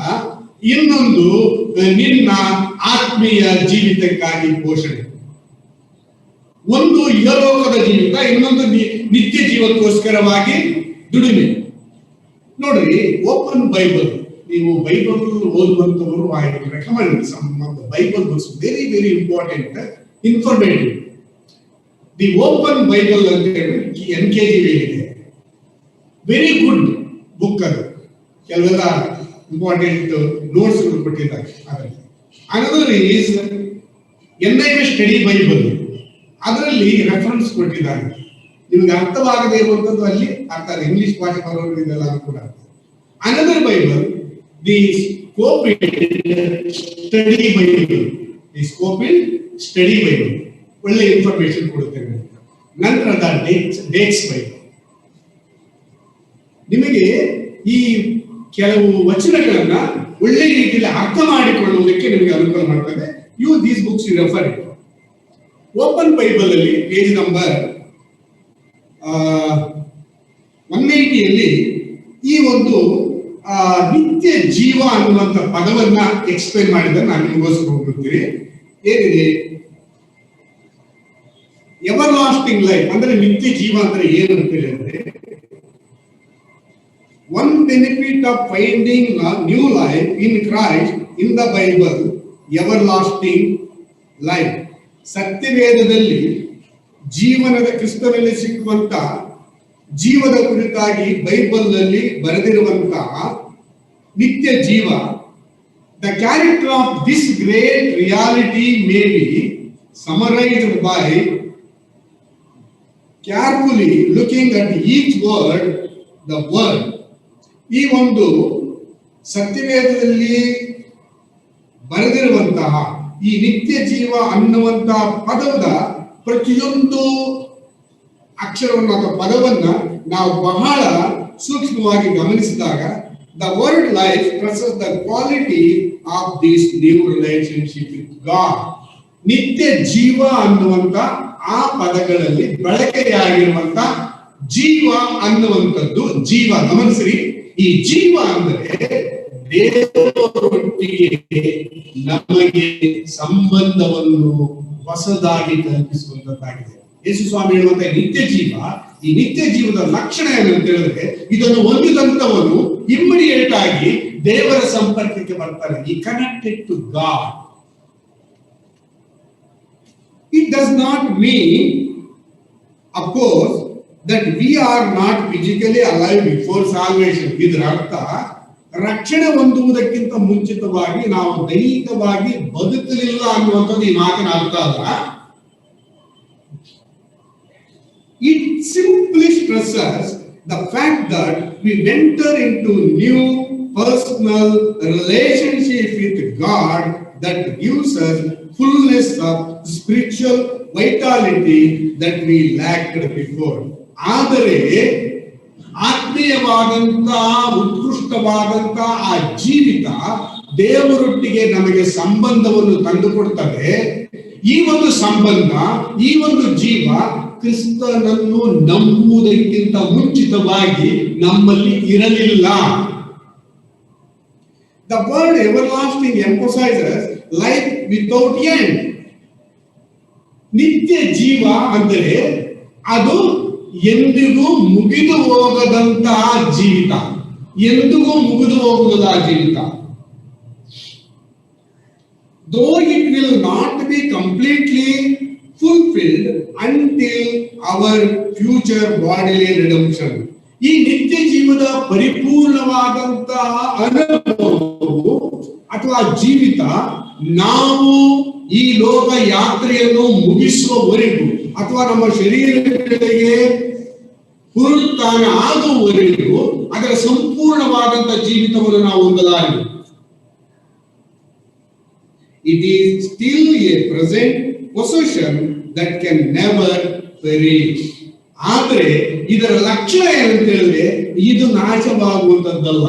A: ಇನ್ನೊಂದು ನಿನ್ನ ಆತ್ಮೀಯ ಜೀವಿತಕ್ಕಾಗಿ ಪೋಷಣೆ. ಒಂದು ಇಹಲೋಕದ ಜೀವಿತ, ಇನ್ನೊಂದು ನಿತ್ಯ ಜೀವಕ್ಕೋಸ್ಕರವಾಗಿ ದುಡಿಮೆ. ನೋಡ್ರಿ, ಓಪನ್ ಬೈಬಲ್. ನೀವು ಬೈಬಲ್ ಓದುವಂತವರು, I will recommend some of the Bible books, very very important, informative. The open Bible ಅಂತ ಹೇಳಿ NKJV ಇದೆ, ವೆರಿ ಗುಡ್ ಬುಕ್. ಅದು ಕೆಲವೆಲ್ಲ ಇಂಪಾರ್ಟೆಂಟ್ ನೋಟ್ಸ್ ಕೊಟ್ಟಿದ್ದಾರೆ ಅದರಲ್ಲಿ. Another is NIV study Bible, ಅದರಲ್ಲಿ ರೆಫರೆನ್ಸ್ ಕೊಟ್ಟಿದ್ದಾರೆ. ನಿಮ್ಗೆ ಅರ್ಥವಾಗದೇ ಇರುವಂತದ್ದು ಅಲ್ಲಿ ಅರ್ಥ ಆಗಿದೆ. ಇಂಗ್ಲಿಷ್ ಭಾಷೆ ಬರೋರು ಇದೆಲ್ಲ ಅನುಕೂಲ ಆಗ್ತದೆ. Another Bible, the Scofield Study Bible, the Scofield Study Bible, ಒಳ್ಳೆ ಇನ್ಫಾರ್ಮೇಶನ್ ಕೊಡುತ್ತೆ. ನಂತರದ ಡೇಟ್ಸ್ ಬೈಬಲ್ ನಿಮಗೆ ಈ ಕೆಲವು ವಚನಗಳನ್ನ ಒಳ್ಳೆ ರೀತಿಯಲ್ಲಿ ಅರ್ಥ ಮಾಡಿಕೊಳ್ಳುವುದಕ್ಕೆ ನಿಮಗೆ ಅನುಕೂಲ ಮಾಡ್ತದೆ. Use these books you refer it. Open Bible ಅಲ್ಲಿ ಪೇಜ್ ನಂಬರ್ 180 ಈ ಒಂದು ನಿತ್ಯ ಜೀವ ಅನ್ನುವಂಥ ಪದವನ್ನ ಎಕ್ಸ್ಪ್ಲೈನ್ ಮಾಡಿದ್ರೆ ನಾನು ನಿಮಗೋಸ್ಕರ ಹೋಗ್ಬಿಡ್ತೀನಿ. ಏನಿದೆ ಎವರ್ ಲಾಸ್ಟಿಂಗ್ ಲೈಫ್ ಅಂದ್ರೆ ನಿತ್ಯ ಜೀವ ಅಂದ್ರೆ ಏನು ಅಂತ ಹೇಳಿದ್ರೆ, one benefit of finding a new life in Christ in the Bible, everlasting life. ಸತ್ಯವೇದದಲ್ಲಿ ಜೀವನದ ಕ್ರಿಸ್ತನಲ್ಲಿ ಸಿಕ್ಕುವಂತ ಜೀವದ ಕುರಿತಾಗಿ ಬೈಬಲ್ ನಲ್ಲಿ ಬರೆದಿರುವಂತಹ ನಿತ್ಯ ಜೀವ. The character of this great reality may be summarized by carefully looking at each word, the word. ಈ ಒಂದು ಸತ್ಯವೇದದಲ್ಲಿ ಬರೆದಿರುವಂತಹ ಈ ನಿತ್ಯ ಜೀವ ಅನ್ನುವಂತಹ ಪದದ ಪ್ರತಿಯೊಂದು ಅಕ್ಷರವನ್ನು ಅಥವಾ ಪದವನ್ನ ನಾವು ಬಹಳ ಸೂಕ್ಷ್ಮವಾಗಿ ಗಮನಿಸಿದಾಗ, the word life expresses the quality of this new relationship with God. ನಿತ್ಯ ಜೀವ ಅನ್ನುವಂತ ಆ ಪದಗಳಲ್ಲಿ ಬಳಕೆಯಾಗಿರುವಂತ ಜೀವ ಅನ್ನುವಂಥದ್ದು ಜೀವ. ಗಮನಿಸ್ರಿ, ಈ ಜೀವ ಅಂದರೆ ದೇವರೊಟ್ಟಿಗೆ ನಮಗೆ ಸಂಬಂಧವನ್ನು ಹೊಸದಾಗಿ ಕಲ್ಪಿಸುವಂತದ್ದಾಗಿದೆ. ಯೇಸು ಸ್ವಾಮಿ ಹೇಳುವಂತ ನಿತ್ಯ ಜೀವ, ಈ ನಿತ್ಯ ಜೀವದ ಲಕ್ಷಣ ಏನಂತ ಹೇಳಿದ್ರೆ, ಇದನ್ನು ಹೊಂದಿದಂತವನು ಇಮ್ಮಿಡಿಯೇಟ್ ಆಗಿ ದೇವರ ಸಂಪರ್ಕಕ್ಕೆ ಬರ್ತಾನೆ. ಈ connected to God. It does not mean, of course, that we are not physically alive before salvation. ಇದರ ಅರ್ಥ ರಕ್ಷಣೆ ಹೊಂದುವುದಕ್ಕಿಂತ ಮುಂಚಿತವಾಗಿ ನಾವು ದೈಹಿಕವಾಗಿ ಬದುಕಲಿಲ್ಲ ಅನ್ನುವಂಥದ್ದು ಈ ಮಾತಿನ ಅರ್ಥ ಅಲ್ಲ. It simply stresses the fact that we enter into new personal relationship with God that gives us fullness of spiritual vitality that we lacked before. ಆದರೆ ಆತ್ಮೀಯವಾದಂತಹ ಉತ್ಕೃಷ್ಟವಾದಂತಹ ಆ ಜೀವಿತ ದೇವರೊಟ್ಟಿಗೆ ನಮಗೆ ಸಂಬಂಧವನ್ನು ತಂದುಕೊಡ್ತದೆ. ಈ ಒಂದು ಸಂಬಂಧ, ಈ ಒಂದು ಜೀವ ಕ್ರಿಸ್ತನನ್ನು ನಂಬುವುದಕ್ಕಿಂತ ಮುಂಚಿತವಾಗಿ ನಮ್ಮಲ್ಲಿ ಇರಲಿಲ್ಲ. The word everlasting emphasizes life without end. ನಿತ್ಯ ಜೀವ ಅಂದರೆ ಅದು ಎಂದಿಗೂ ಮುಗಿದು ಹೋಗದಂತಹ ಜೀವಿತ, ಎಂದಿಗೂ ಮುಗಿದು ಹೋಗುವುದ ಜೀವಿತ. Though it will not be completely fulfilled until our future bodily redemption. ಈ ನಿತ್ಯ ಜೀವದ ಪರಿಪೂರ್ಣವಾದಂತಹ ಅನುಭವವು ಅಥವಾ ಜೀವಿತ ನಾವು ಈ ಲೋಕ ಯಾತ್ರೆಯನ್ನು ಮುಗಿಸುವವರೆಗೂ ಅಥವಾ ನಮ್ಮ ಶರೀರಗಳಿಗೆ ಪುನರುತ್ಥಾನ ಆಗುವವರೆಗೂ ಅದರ ಸಂಪೂರ್ಣವಾದಂತಹ ಜೀವಿತವನ್ನು ನಾವು ಹೊಂದಲಾರೆವು. It is still a present possession that can never perish. ಆದರೆ ಇದರ ಲಕ್ಷಣ ಏನಂತ ಹೇಳಿದ್ರೆ, ಇದು ನಾಶವಾಗುವಂತದ್ದಲ್ಲ,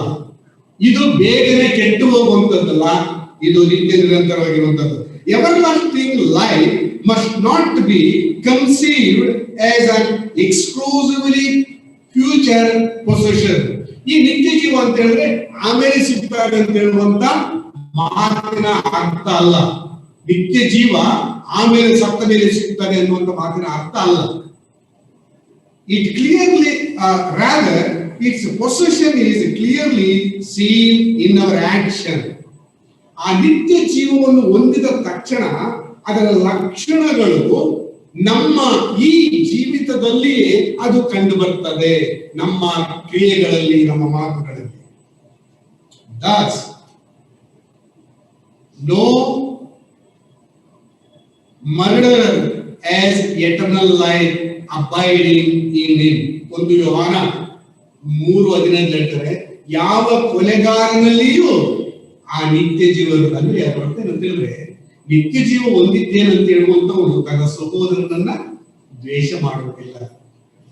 A: ಇದು ಬೇಗನೆ ಕೆಟ್ಟು ಹೋಗುವಂತದ್ದಲ್ಲ, ಇದು ನಿತ್ಯ ನಿರಂತರವಾಗಿರುವಂತದ್ದು. Everlasting life must not be conceived as an exclusively future possession. ಈ ನಿತ್ಯ ಜೀವ ಅಂತ ಹೇಳಿದ್ರೆ ಆಮೇಲೆ ಸಿಗ್ತಾರೆ ಅಂತ ಹೇಳುವಂತ ಮಾತಿನ ಅರ್ಥ ಅಲ್ಲ. ನಿತ್ಯ ಜೀವ ಆಮೇಲೆ ಸತ್ತ ಮೇಲೆ ಸಿಗ್ತದೆ ಅನ್ನುವಂತ ಮಾತಿನ ಅರ್ಥ ಅಲ್ಲ. It clearly, rather, its possession is clearly seen in our action. ಆ ನಿತ್ಯ ಜೀವವನ್ನು ಹೊಂದಿದ ತಕ್ಷಣ ಅದರ ಲಕ್ಷಣಗಳು ನಮ್ಮ ಈ ಜೀವಿತದಲ್ಲಿಯೇ ಅದು ಕಂಡು ಬರ್ತದೆ, ನಮ್ಮ ಕ್ರಿಯೆಗಳಲ್ಲಿ, ನಮ್ಮ ಮಾತುಗಳಲ್ಲಿ. Thus, no murderer has eternal life abiding in him. 1 ಯೋಹಾನ 3:15 ಹೇಳ್ತಾರೆ, ಯಾವ ಕೊಲೆಗಾರನಲ್ಲಿಯೂ ಆ ನಿತ್ಯ ಜೀವ ಇರುತ್ತೆ. ಅಂದ್ರೆ ಯಾರು ಬರ್ತೇನೆ ಅಂತ ಹೇಳಿದ್ರೆ, ನಿತ್ಯ ಜೀವ ಹೊಂದಿದ್ದೇನಂತ ಹೇಳುವಂತವನು ತನ್ನ ಸಹೋದರನನ್ನ ದ್ವೇಷ ಮಾಡುವುದಿಲ್ಲ,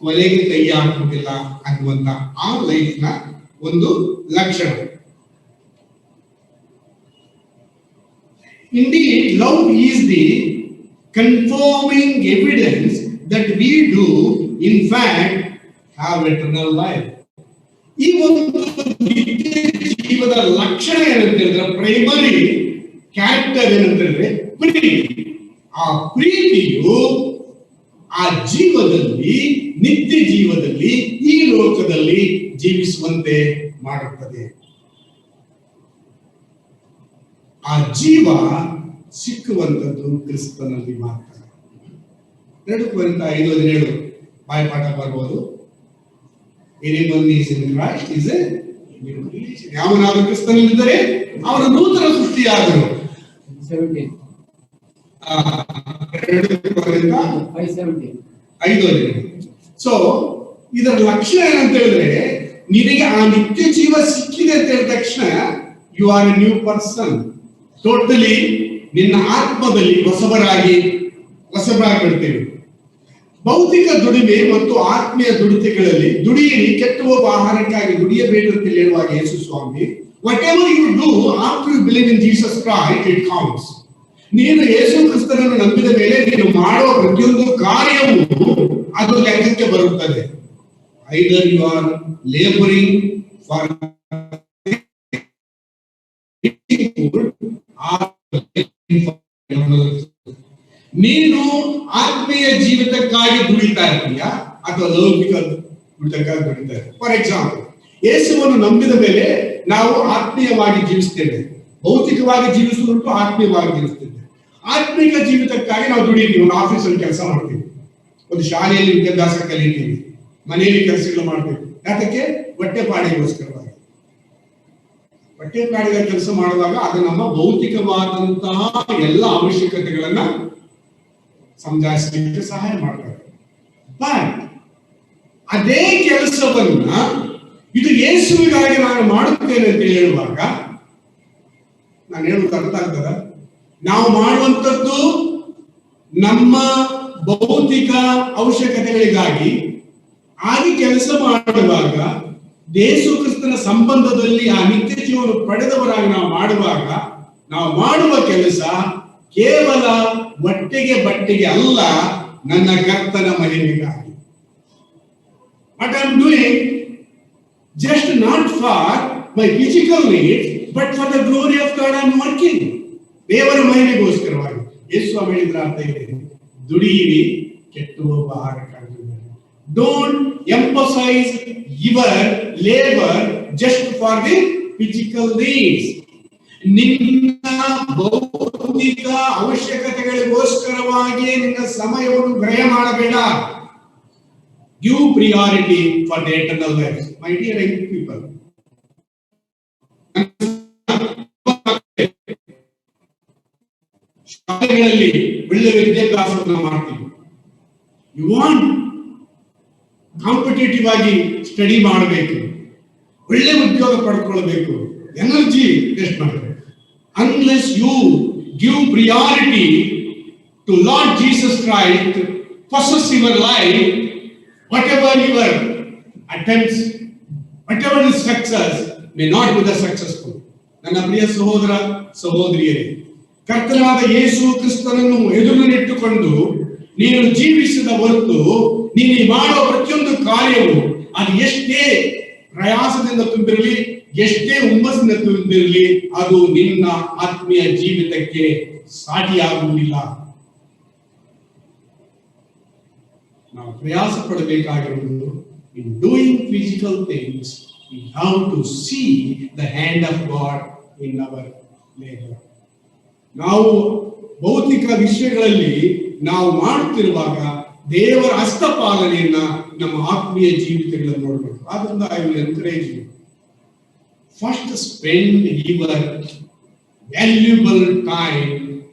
A: ಕೊಲೆಗೆ ಕೈ ಹಾಕುವುದಿಲ್ಲ ಅನ್ನುವಂತ ಆ ಲೈಫ್ ನ ಒಂದು ಲಕ್ಷಣ. Indeed, love is the confirming evidence that we do in fact have eternal life. ಈ ಒಂದು ನಿತ್ಯ ಜೀವದ ಲಕ್ಷಣ ಏನಂತ ಹೇಳಿದ್ರೆ, ಪ್ರೈಮರಿ ಕ್ಯಾರೆಕ್ಟರ್ ಏನಂತ ಹೇಳಿದ್ರೆ ಪ್ರೀತಿ. ಆ ಪ್ರೀತಿಯು ಆ ಜೀವದಲ್ಲಿ, ನಿತ್ಯ ಜೀವದಲ್ಲಿ, ಈ ಲೋಕದಲ್ಲಿ ಜೀವಿಸುವಂತೆ ಮಾಡುತ್ತದೆ. ಆ ಜೀವ ಸಿಕ್ಕುವಂಥದ್ದು ಕ್ರಿಸ್ತನಲ್ಲಿ ಮಾತ್ರ. 2 ಕೊರಿಂಥ 5:17 ಬಾಯ್ಪಾಠ ಬರ್ಬೋದು. Anyone is in Christ is a new creation. ಯಾವನಾದರೂ ಕ್ರಿಸ್ತನಲ್ಲಿದ್ದರೆ ಅವನು ನೂತನ ಸೃಷ್ಟಿಯಾದನು. 2 ಕೊರಿಂಥ 5:17. ಸೊ ಇದರ ಲಕ್ಷಣ ಏನಂತ ಹೇಳಿದ್ರೆ, ನಿನಗೆ ಆ ನಿತ್ಯ ಜೀವ ಸಿಕ್ಕಿದೆ ಅಂತ ಹೇಳಿದ ತಕ್ಷಣ you are a new person. Totally ನಿನ್ನ ಆತ್ಮದಲ್ಲಿ ಹೊಸಬರಾಗಿಬಿಡ್ತೇವೆ. ಭೌತಿಕ ದುಡಿಮೆ ಮತ್ತು ಆತ್ಮೀಯ ದುಡಿತೆಗಳಲ್ಲಿ ದುಡಿಯಿರಿ, ಕೆಟ್ಟುವ ಆಹಾರಕ್ಕಾಗಿ ದುಡಿಯಬೇಡಿ ಅಂತ ಹೇಳುವಾಗ ಯೇಸು ಸ್ವಾಮಿ, whatever you do after you believe in Jesus Christ it counts. ನೀನು ಯೇಸು ಕ್ರಿಸ್ತನನ್ನು ನಂಬಿದ ಮೇಲೆ ನೀನು ಮಾಡುವ ಪ್ರತಿಯೊಂದು ಕಾರ್ಯವು ಅದು ಲೆಕ್ಕಕ್ಕೆ ಬರುತ್ತದೆ. ಐದರ್ ಯು ಆರ್ ಲೇಬರಿಂಗ್ ಫಾರ್ ನೀನು ಆತ್ಮೀಯ ಜೀವಿತಕ್ಕಾಗಿ ದುಡಿತಾ ಇರ್ತೀಯಾ ಅಥವಾ ಲೌಕಿಕ ದುಡಿತಕ್ಕಾಗಿ ದುಡಿತಾ ಇರ್ತೀಯ. ಫಾರ್ ಎಕ್ಸಾಂಪಲ್, ಯೇಸುವನ್ನು ನಂಬಿದ ಮೇಲೆ ನಾವು ಆತ್ಮೀಯವಾಗಿ ಜೀವಿಸ್ತೇವೆ. ಭೌತಿಕವಾಗಿ ಜೀವಿಸುವುದುಂಟು, ಆತ್ಮೀಯವಾಗಿ ಜೀವಿಸ್ತೇವೆ. ಆತ್ಮಿಕ ಜೀವಿತಕ್ಕಾಗಿ ನಾವು ದುಡಿತೀವಿ. ಒಂದು ಆಫೀಸಲ್ಲಿ ಕೆಲಸ ಮಾಡ್ತೀವಿ, ಒಂದು ಶಾಲೆಯಲ್ಲಿ ವಿದ್ಯಾಭ್ಯಾಸ ಕಲಿತೀವಿ, ಮನೆಯಲ್ಲಿ ಕೆಲಸಗಳು ಮಾಡ್ತೀವಿ. ಯಾತಕ್ಕೆ? ಹೊಟ್ಟೆಪಾಡಿಗೋಸ್ಕರವಾಗಿ. ಹೊಟ್ಟೆಪಾಡಿಗೆ ಕೆಲಸ ಮಾಡುವಾಗ ಅದು ನಮ್ಮ ಭೌತಿಕವಾದಂತಹ ಎಲ್ಲ ಅವಶ್ಯಕತೆಗಳನ್ನ ಸಮಜಾಯಿಸಲಿಕ್ಕೆ ಸಹಾಯ ಮಾಡ್ತಾರೆ. ಬಟ್ ಅದೇ ಕೆಲಸವನ್ನ ಇದು ಯೇಸುವಿಗಾಗಿ ನಾನು ಮಾಡುತ್ತೇನೆ ಅಂತ ಹೇಳುವಾಗ ನಾನು ಹೇಳುವುದು ಅರ್ಥ ಆಗ್ತದ? ನಾವು ಮಾಡುವಂಥದ್ದು ನಮ್ಮ ಭೌತಿಕ ಅವಶ್ಯಕತೆಗಳಿಗಾಗಿ ಆಗಿ ಕೆಲಸ ಮಾಡುವಾಗ, ಯೇಸು ಕ್ರಿಸ್ತನ ಸಂಬಂಧದಲ್ಲಿ ಆ ನಿತ್ಯ ಜೀವನ ಪಡೆದವರಾಗಿ ನಾವು ಮಾಡುವಾಗ, ನಾವು ಮಾಡುವ ಕೆಲಸ ಕೇವಲ ಹೊಟ್ಟೆಗೆ ಬಟ್ಟೆಗೆ ಅಲ್ಲ, ನನ್ನ ಕರ್ತನ ಮಹಿಮೆಗಾಗಿ. What I am doing just not for my physical needs, but for the glory of God I am working. ದೇವರ ಮಹಿಮೆಗೋಸ್ಕರವಾಗಿ. ಯೇಸು ಹೇಳಿದ್ರ ಅರ್ಥ ಇದೆ, ದುಡಿಯಿರಿ, ಕೆಟ್ಟುವ ಆಹಾರಕ್ಕಾಗಿ. Don't emphasize your labor just for the physical needs. ನಿನ್ನ ಭೌತಿಕ ಅವಶ್ಯಕತೆಗಳಿಗೋಸ್ಕರವಾಗಿ ನಿನ್ನ ಸಮಯವನ್ನು ವ್ಯಯ ಮಾಡಬೇಡ. Give priority for the eternal life. My dear young people, ಶಾಲೆಗಳಲ್ಲಿ ಒಳ್ಳೆ ವಿದ್ಯಾಭ್ಯಾಸವನ್ನು ಮಾಡ್ತೀವಿ. ಯು ವಾಂಟ್ ಕಾಂಪಿಟೇಟಿವ್ ಆಗಿ ಸ್ಟಡಿ ಮಾಡಬೇಕು, ಒಳ್ಳೆ ಉದ್ಯೋಗ ಪಡ್ಕೊಳ್ಬೇಕು, ಎನರ್ಜಿ ವೇಸ್ಟ್ ಮಾಡಬೇಕು. Unless you give priority to Lord Jesus Christ, possess your life, whatever your attempts, whatever is success may not be the successful. ನನ್ನ ಪ್ರಿಯ ಸಹೋದರ ಸಹೋದರಿಯರೇ, ಕರ್ತನಾದ ಯೇಸು ಕ್ರಿಸ್ತನನ್ನು ಎದುರಿನಿಟ್ಟುಕೊಂಡು ನೀನು ಜೀವಿಸಿದ ಹೊರತು ನೀನು ಮಾಡುವ ಪ್ರತಿಯೊಂದು ಕಾರ್ಯವು ಅದು ಎಷ್ಟೇ ಪ್ರಯಾಸದಿಂದ ತುಂಬಿರಲಿ, ಎಷ್ಟೇ ಹುಮ್ಮಸ್ಸಿನ ತುಂಬಿರಲಿ, ಅದು ನಿನ್ನ ಆತ್ಮೀಯ ಜೀವಿತಕ್ಕೆ ಸಾಟಿಯಾಗುವುದಿಲ್ಲ. ನಾವು ಪ್ರಯಾಸ ಪಡಬೇಕಾಗಿರುವುದು in doing physical things, we have to see the hand of God in our labor. ನಾವು ಭೌತಿಕ ವಿಷಯಗಳಲ್ಲಿ ನಾವು ಮಾಡುತ್ತಿರುವಾಗ ದೇವರ ಹಸ್ತಪಾಲನೆಯನ್ನ ನಮ್ಮ ಆತ್ಮೀಯ ಜೀವಿತಗಳಲ್ಲಿ ನೋಡಬೇಕು. ಆದ್ರಿಂದ I will encourage you, first spend your valuable time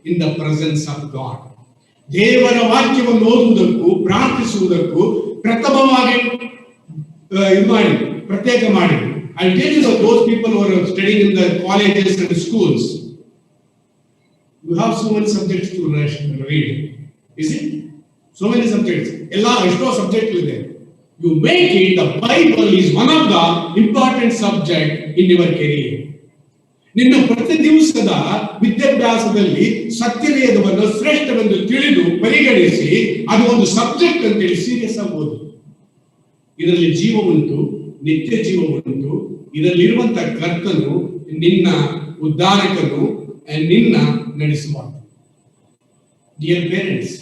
A: in the presence of God. ದೇವರ ವಾಕ್ಯವನ್ನು ಓದುವುದಕ್ಕೂ ಪ್ರಾರ್ಥಿಸುವುದಕ್ಕೂ ಪ್ರಥಮವಾಗಿ ಇದು ಮಾಡಿ, ಪ್ರತ್ಯೇಕ ಮಾಡಿ. I'll tell you those people who are studying in the colleges and schools. You have so many subjects to read. Is it? So many subjects. Ella esto subject ಇದೆ. You make it, the Bible is one of the important subject in your career. ನಿನ್ನ ಪ್ರತಿ ದಿವಸದ ವಿದ್ಯಾಭ್ಯಾಸದಲ್ಲಿ ಸತ್ಯವೇದವನ್ನು ಶ್ರೇಷ್ಠವೆಂದು ತಿಳಿದು ಪರಿಗಣಿಸಿ ಅದು ಒಂದು subject ಅಂತೇಳಿ ಸೀರಿಯಸ್ ಆಗಬಹುದು. ಇದರಲ್ಲಿ ಜೀವ ಉಂಟು, ನಿತ್ಯ ಜೀವ ಉಂಟು. ಇದರಲ್ಲಿರುವಂತಹ ಕರ್ತನು ನಿನ್ನ ಉದ್ಧಾರಕನು ನಿನ್ನ ನಡೆಸುವ. ಡಿಯರ್ ಪೇರೆಂಟ್ಸ್,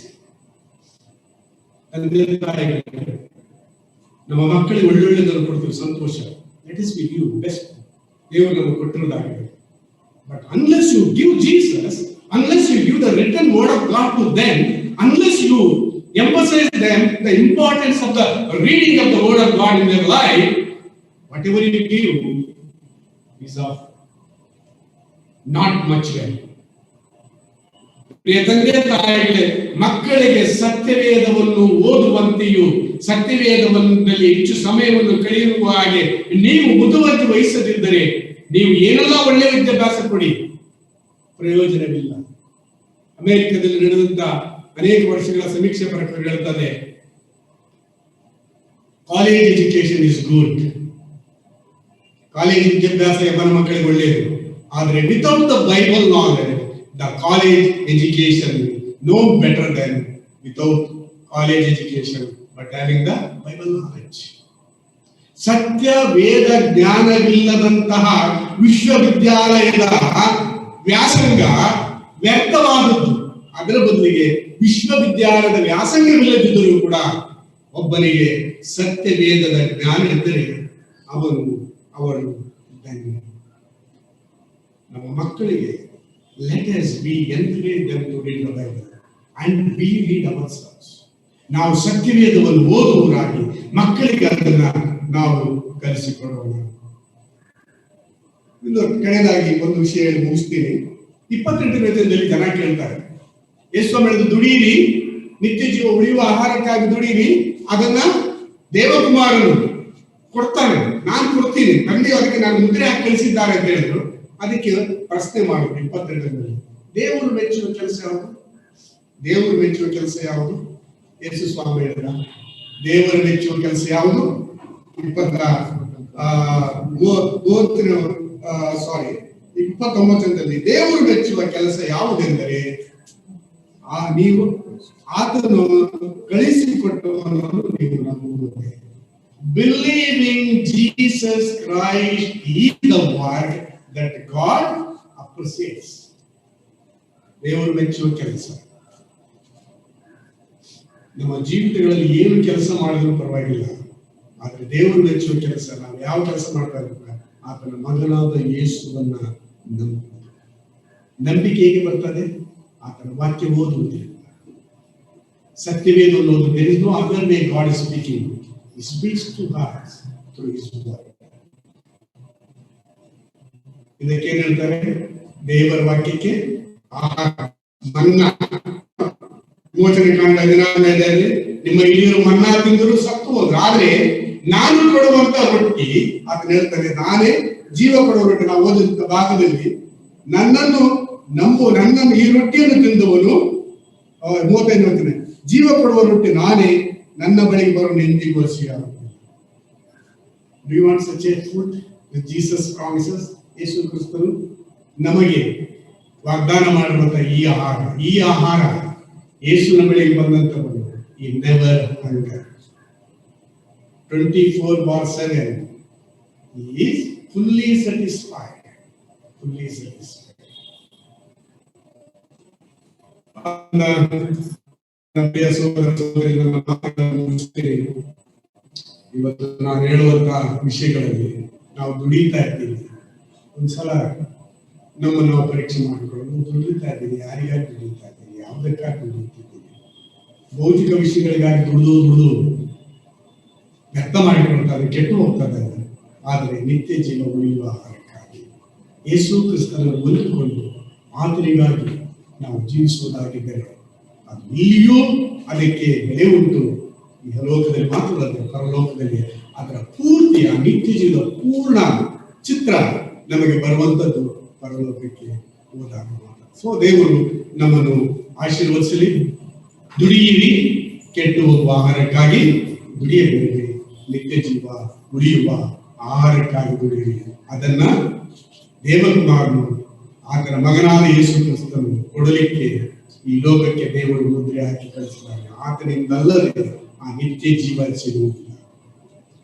A: ನಮ್ಮ ಮಕ್ಕಳಿಗೆ ಒಳ್ಳೊಳ್ಳೆದನ್ನು ಕೊಡ್ತೀವಿ, ಸಂತೋಷ. Let us give you best. ದೇವರು ನಮಗೆ ಕೊಟ್ಟಿರೋದಾಗಿದೆ. But unless you give Jesus, unless you give the written word of God to them, unless you emphasize them the importance of the reading of the word of God in their life, whatever you give is of not much value. ಪ್ರಿಯ ತಂದೆ ತಾಯಿಗಳೇ, ಮಕ್ಕಳಿಗೆ ಸತ್ಯವೇದವನ್ನು ಓದುವಂತೆಯೂ ಸತ್ಯವೇದದಲ್ಲಿ ಹೆಚ್ಚು ಸಮಯವನ್ನು ಕಳೆಯುವ ಹಾಗೆ ನೀವು ಮುತುವರ್ಜಿ ವಹಿಸದಿದ್ದರೆ ನೀವು ಏನೆಲ್ಲ ಒಳ್ಳೆಯ ವಿದ್ಯಾಭ್ಯಾಸ ಕೊಡಿ, ಪ್ರಯೋಜನವಿಲ್ಲ. ಅಮೆರಿಕದಲ್ಲಿ ನಡೆದಂತ ಅನೇಕ ವರ್ಷಗಳ ಸಮೀಕ್ಷೆ ಪ್ರಕಾರ ಹೇಳ್ತದೆ, college education is good. College ವಿದ್ಯಾಭ್ಯಾಸ ಯಮನ ಮಕ್ಕಳಿಗೆ ಒಳ್ಳೆಯದು. ಆದರೆ without the Bible knowledge, the college education no better than without college education but having the Bible knowledge. ಸತ್ಯ ವೇದ ಜ್ಞಾನವಿಲ್ಲದಂತಹ ವಿಶ್ವವಿದ್ಯಾಲಯದ ವ್ಯಾಸಂಗ ವ್ಯರ್ಥವಾದದ್ದು. ಅದರ ಬದಲಿಗೆ ವಿಶ್ವವಿದ್ಯಾಲಯದ ವ್ಯಾಸಂಗವಿಲ್ಲದಿದ್ದರೂ ಕೂಡ ಒಬ್ಬನಿಗೆ ಸತ್ಯ ವೇದದ ಜ್ಞಾನ ಇದ್ದರೆ ಅವನು ಧನ್ಯ. ನಮ್ಮ ಮಕ್ಕಳಿಗೆ let us be encourage them to read the Bible and we read ourselves. ನಾವು ಸತ್ಯವೇದವನ್ನು ಓದುವರಾಗಿ ಮಕ್ಕಳಿಗೆ ಅದನ್ನ ನಾವು ಕಲಿಸಿಕೊಡೋಣ. ಇನ್ನು ಕಡೆಯದಾಗಿ ಒಂದು ವಿಷಯ ಹೇಳಿ ಮುಗಿಸ್ತೀನಿ. 28ನೇ ವಚನದಲ್ಲಿ ಜನ ಕೇಳ್ತಾರೆ, ಯೇಸು ಹೇಳಿದ ದುಡಿಯಿರಿ, ನಿತ್ಯ ಜೀವ ಉಳಿಯುವ ಆಹಾರಕ್ಕಾಗಿ ದುಡಿಯಿರಿ, ಅದನ್ನ ದೇವಕುಮಾರನು ಕೊಡ್ತಾನೆ, ನಾನು ಕೊಡ್ತೀನಿ, ತಂದೆ ಅದಕ್ಕೆ ನಾನು ಮುದ್ರೆ ಹಾಕಿ ಕಳಿಸಿದ್ದಾರೆ ಅಂತ ಹೇಳಿದ್ರು. ಅದಕ್ಕೆ ಪ್ರಶ್ನೆ ಮಾಡುದು 22ರಲ್ಲಿ, ದೇವರು ಮೆಚ್ಚುವ ಕೆಲಸ ಯಾವುದು? ದೇವರು ಮೆಚ್ಚುವ ಕೆಲಸ ಯಾವುದು? ಯೇಸು ಸ್ವಾಮಿ ಹೇಳಿದ ದೇವರು ಮೆಚ್ಚುವ ಕೆಲಸ ಯಾವುದು? 29ರಲ್ಲಿ ದೇವರು ಮೆಚ್ಚುವ ಕೆಲಸ ಯಾವುದೆಂದರೆ ನೀವು ಆತನು ಕಳಿಸಿಕೊಟ್ಟವನನ್ನು ನೀವು ನಂಬುವುದು. Believing Jesus Christ is the word that God appreciates. ದೇವರು ಮೆಚ್ಚುವ ಕೆಲಸ. ನಮ್ಮ ಜೀವಿತಗಳಲ್ಲಿ ಏನು ಕೆಲಸ ಮಾಡಿದ್ರು ಪರವಾಗಿಲ್ಲ, ಆದ್ರೆ ದೇವರು ಮೆಚ್ಚುವ ಕೆಲಸ ನಾವು ಯಾವ ಕೆಲಸ ಮಾಡ್ತಾ ಇದ್ದೀವಿ? ಆತನ ಮಗನಾದ ಯೇಸುವನ್ನ ನಂಬುವುದು. ನಂಬಿಕೆ ಹೇಗೆ ಬರ್ತದೆ? ಆತನ ವಾಕ್ಯ ಓದುವುದಿಲ್ಲ, ಸತ್ಯವೇದವನ್ನು ಓದುವುದು. There is no other way God is speaking. He speaks to us through His word. ಇದಕ್ಕೆ ಏನ್ ಹೇಳ್ತಾರೆ? ದೇವರ ವಾಕ್ಯಕ್ಕೆ ಮನ್ನಾ. ವಿಮೋಚನೆ ಕಾಂಡ 14ರಲ್ಲಿ ನಿಮ್ಮ ಹಿರಿಯರು ಮನ್ನಾ ತಿಂದರು ಸತ್ತು ಹೋದ್ರು, ಆದ್ರೆ ನಾನು ಕೊಡುವಂತ ರೊಟ್ಟಿ ಅದನ್ನ ಹೇಳ್ತಾರೆ, ನಾನೇ ಜೀವ ಕೊಡುವ ರೊಟ್ಟಿ. ನಾವು ಓದಿದ ಭಾಗದಲ್ಲಿ ನನ್ನನ್ನು ಈ ರೊಟ್ಟಿಯನ್ನು ತಿಂದವನು 35 ಹೇಳ್ತಾನೆ, ಜೀವ ಕೊಡುವ ರೊಟ್ಟಿ ನಾನೇ, ನನ್ನ ಬಳಿಗೆ ಬರೋನು ಎಂದಿಗೂ ಹಸಿಯಾಗುವುದಿಲ್ಲ. Do you want such a food that Jesus promises? ಯೇಸು ಕ್ರಿಸ್ತನು ನಮಗೆ ವಾಗ್ದಾನ ಮಾಡಿರುವಂತಹ ಈ ಆಹಾರ ಯೇಸುವಿನ ಬಳಿಗೆ ಬಂದಂತವನು he never hunger. 24/7 he is fully satisfied. ಇವತ್ತು ನಾನು ಹೇಳುವಂತ ವಿಷಯಗಳಲ್ಲಿ ನಾವು ದುಡಿತಾ ಇದ್ದೀವಿ. ಒಂದ್ಸಲ ನಮ್ಮನ್ನು ನಾವು ಪರೀಕ್ಷೆ ಮಾಡಿಕೊಳ್ಳೋದು. ದುಡಿತಾ ಇದ್ದೀವಿ, ಯಾರಿಗಾಗಿ ದುಡಿತಾ ಇದ್ದೀವಿ, ಯಾವುದಕ್ಕಾಗಿ ದುಡಿತಿದ್ದೀವಿ? ಭೌತಿಕ ವಿಷಯಗಳಿಗಾಗಿ ದುಡಿದು ವ್ಯರ್ಥ ಮಾಡಿಕೊಳ್ತಾರೆ, ಕೆಟ್ಟು ಹೋಗ್ತಾರೆ. ಆದರೆ ನಿತ್ಯ ಜೀವ ಉಳಿಯುವ ಆಹಾರಕ್ಕಾಗಿ ಯೇಸು ಕ್ರಿಸ್ತನನ್ನು ಒಲಿದುಕೊಂಡು ಆತನಿಗಾಗಿ ನಾವು ಜೀವಿಸುವುದಾಗಿದ್ದರೆ ಅದು ಇಲ್ಲಿಯೂ ಅದಕ್ಕೆ ಬೆಲೆ ಉಂಟು. ಇಹಲೋಕದಲ್ಲಿ ಮಾತ್ರವಲ್ಲ, ಪರಲೋಕದಲ್ಲಿ ಅದರ ಪೂರ್ತಿ ಆ ನಿತ್ಯ ಜೀವದ ಪೂರ್ಣ ಚಿತ್ರ ನಮಗೆ ಬರುವಂತದ್ದು ಪರಲೋಕಕ್ಕೆ ಹೋದಾಗ ಮಾತ್ರ. ಸೊ ದೇವರು ನಮ್ಮನ್ನು ಆಶೀರ್ವದಿಸಲಿ. ದುಡಿಯಿರಿ, ಕೆಟ್ಟು ಹೋಗುವ ಆಹಾರಕ್ಕಾಗಿ ದುಡಿಯಬೇಡಿ, ನಿತ್ಯ ಜೀವ ಉಳಿಯುವ ಆಹಾರಕ್ಕಾಗಿ ದುಡಿಯಿರಿ. ಅದನ್ನ ದೇವಕುಮಾರನು ಆತನ ಮಗನಾದ ಯೇಸು ಕ್ರಿಸ್ತನು ಕೊಡಲಿಕ್ಕೆ ಈ ಲೋಕಕ್ಕೆ ದೇವರು ಮುದ್ರೆ ಹಾಕಿ ಕಳಿಸಿದಾಗ ಆತನಿಂದಲ್ಲದೆ ಆ ನಿತ್ಯ ಜೀವ ಸಿಗುವುದು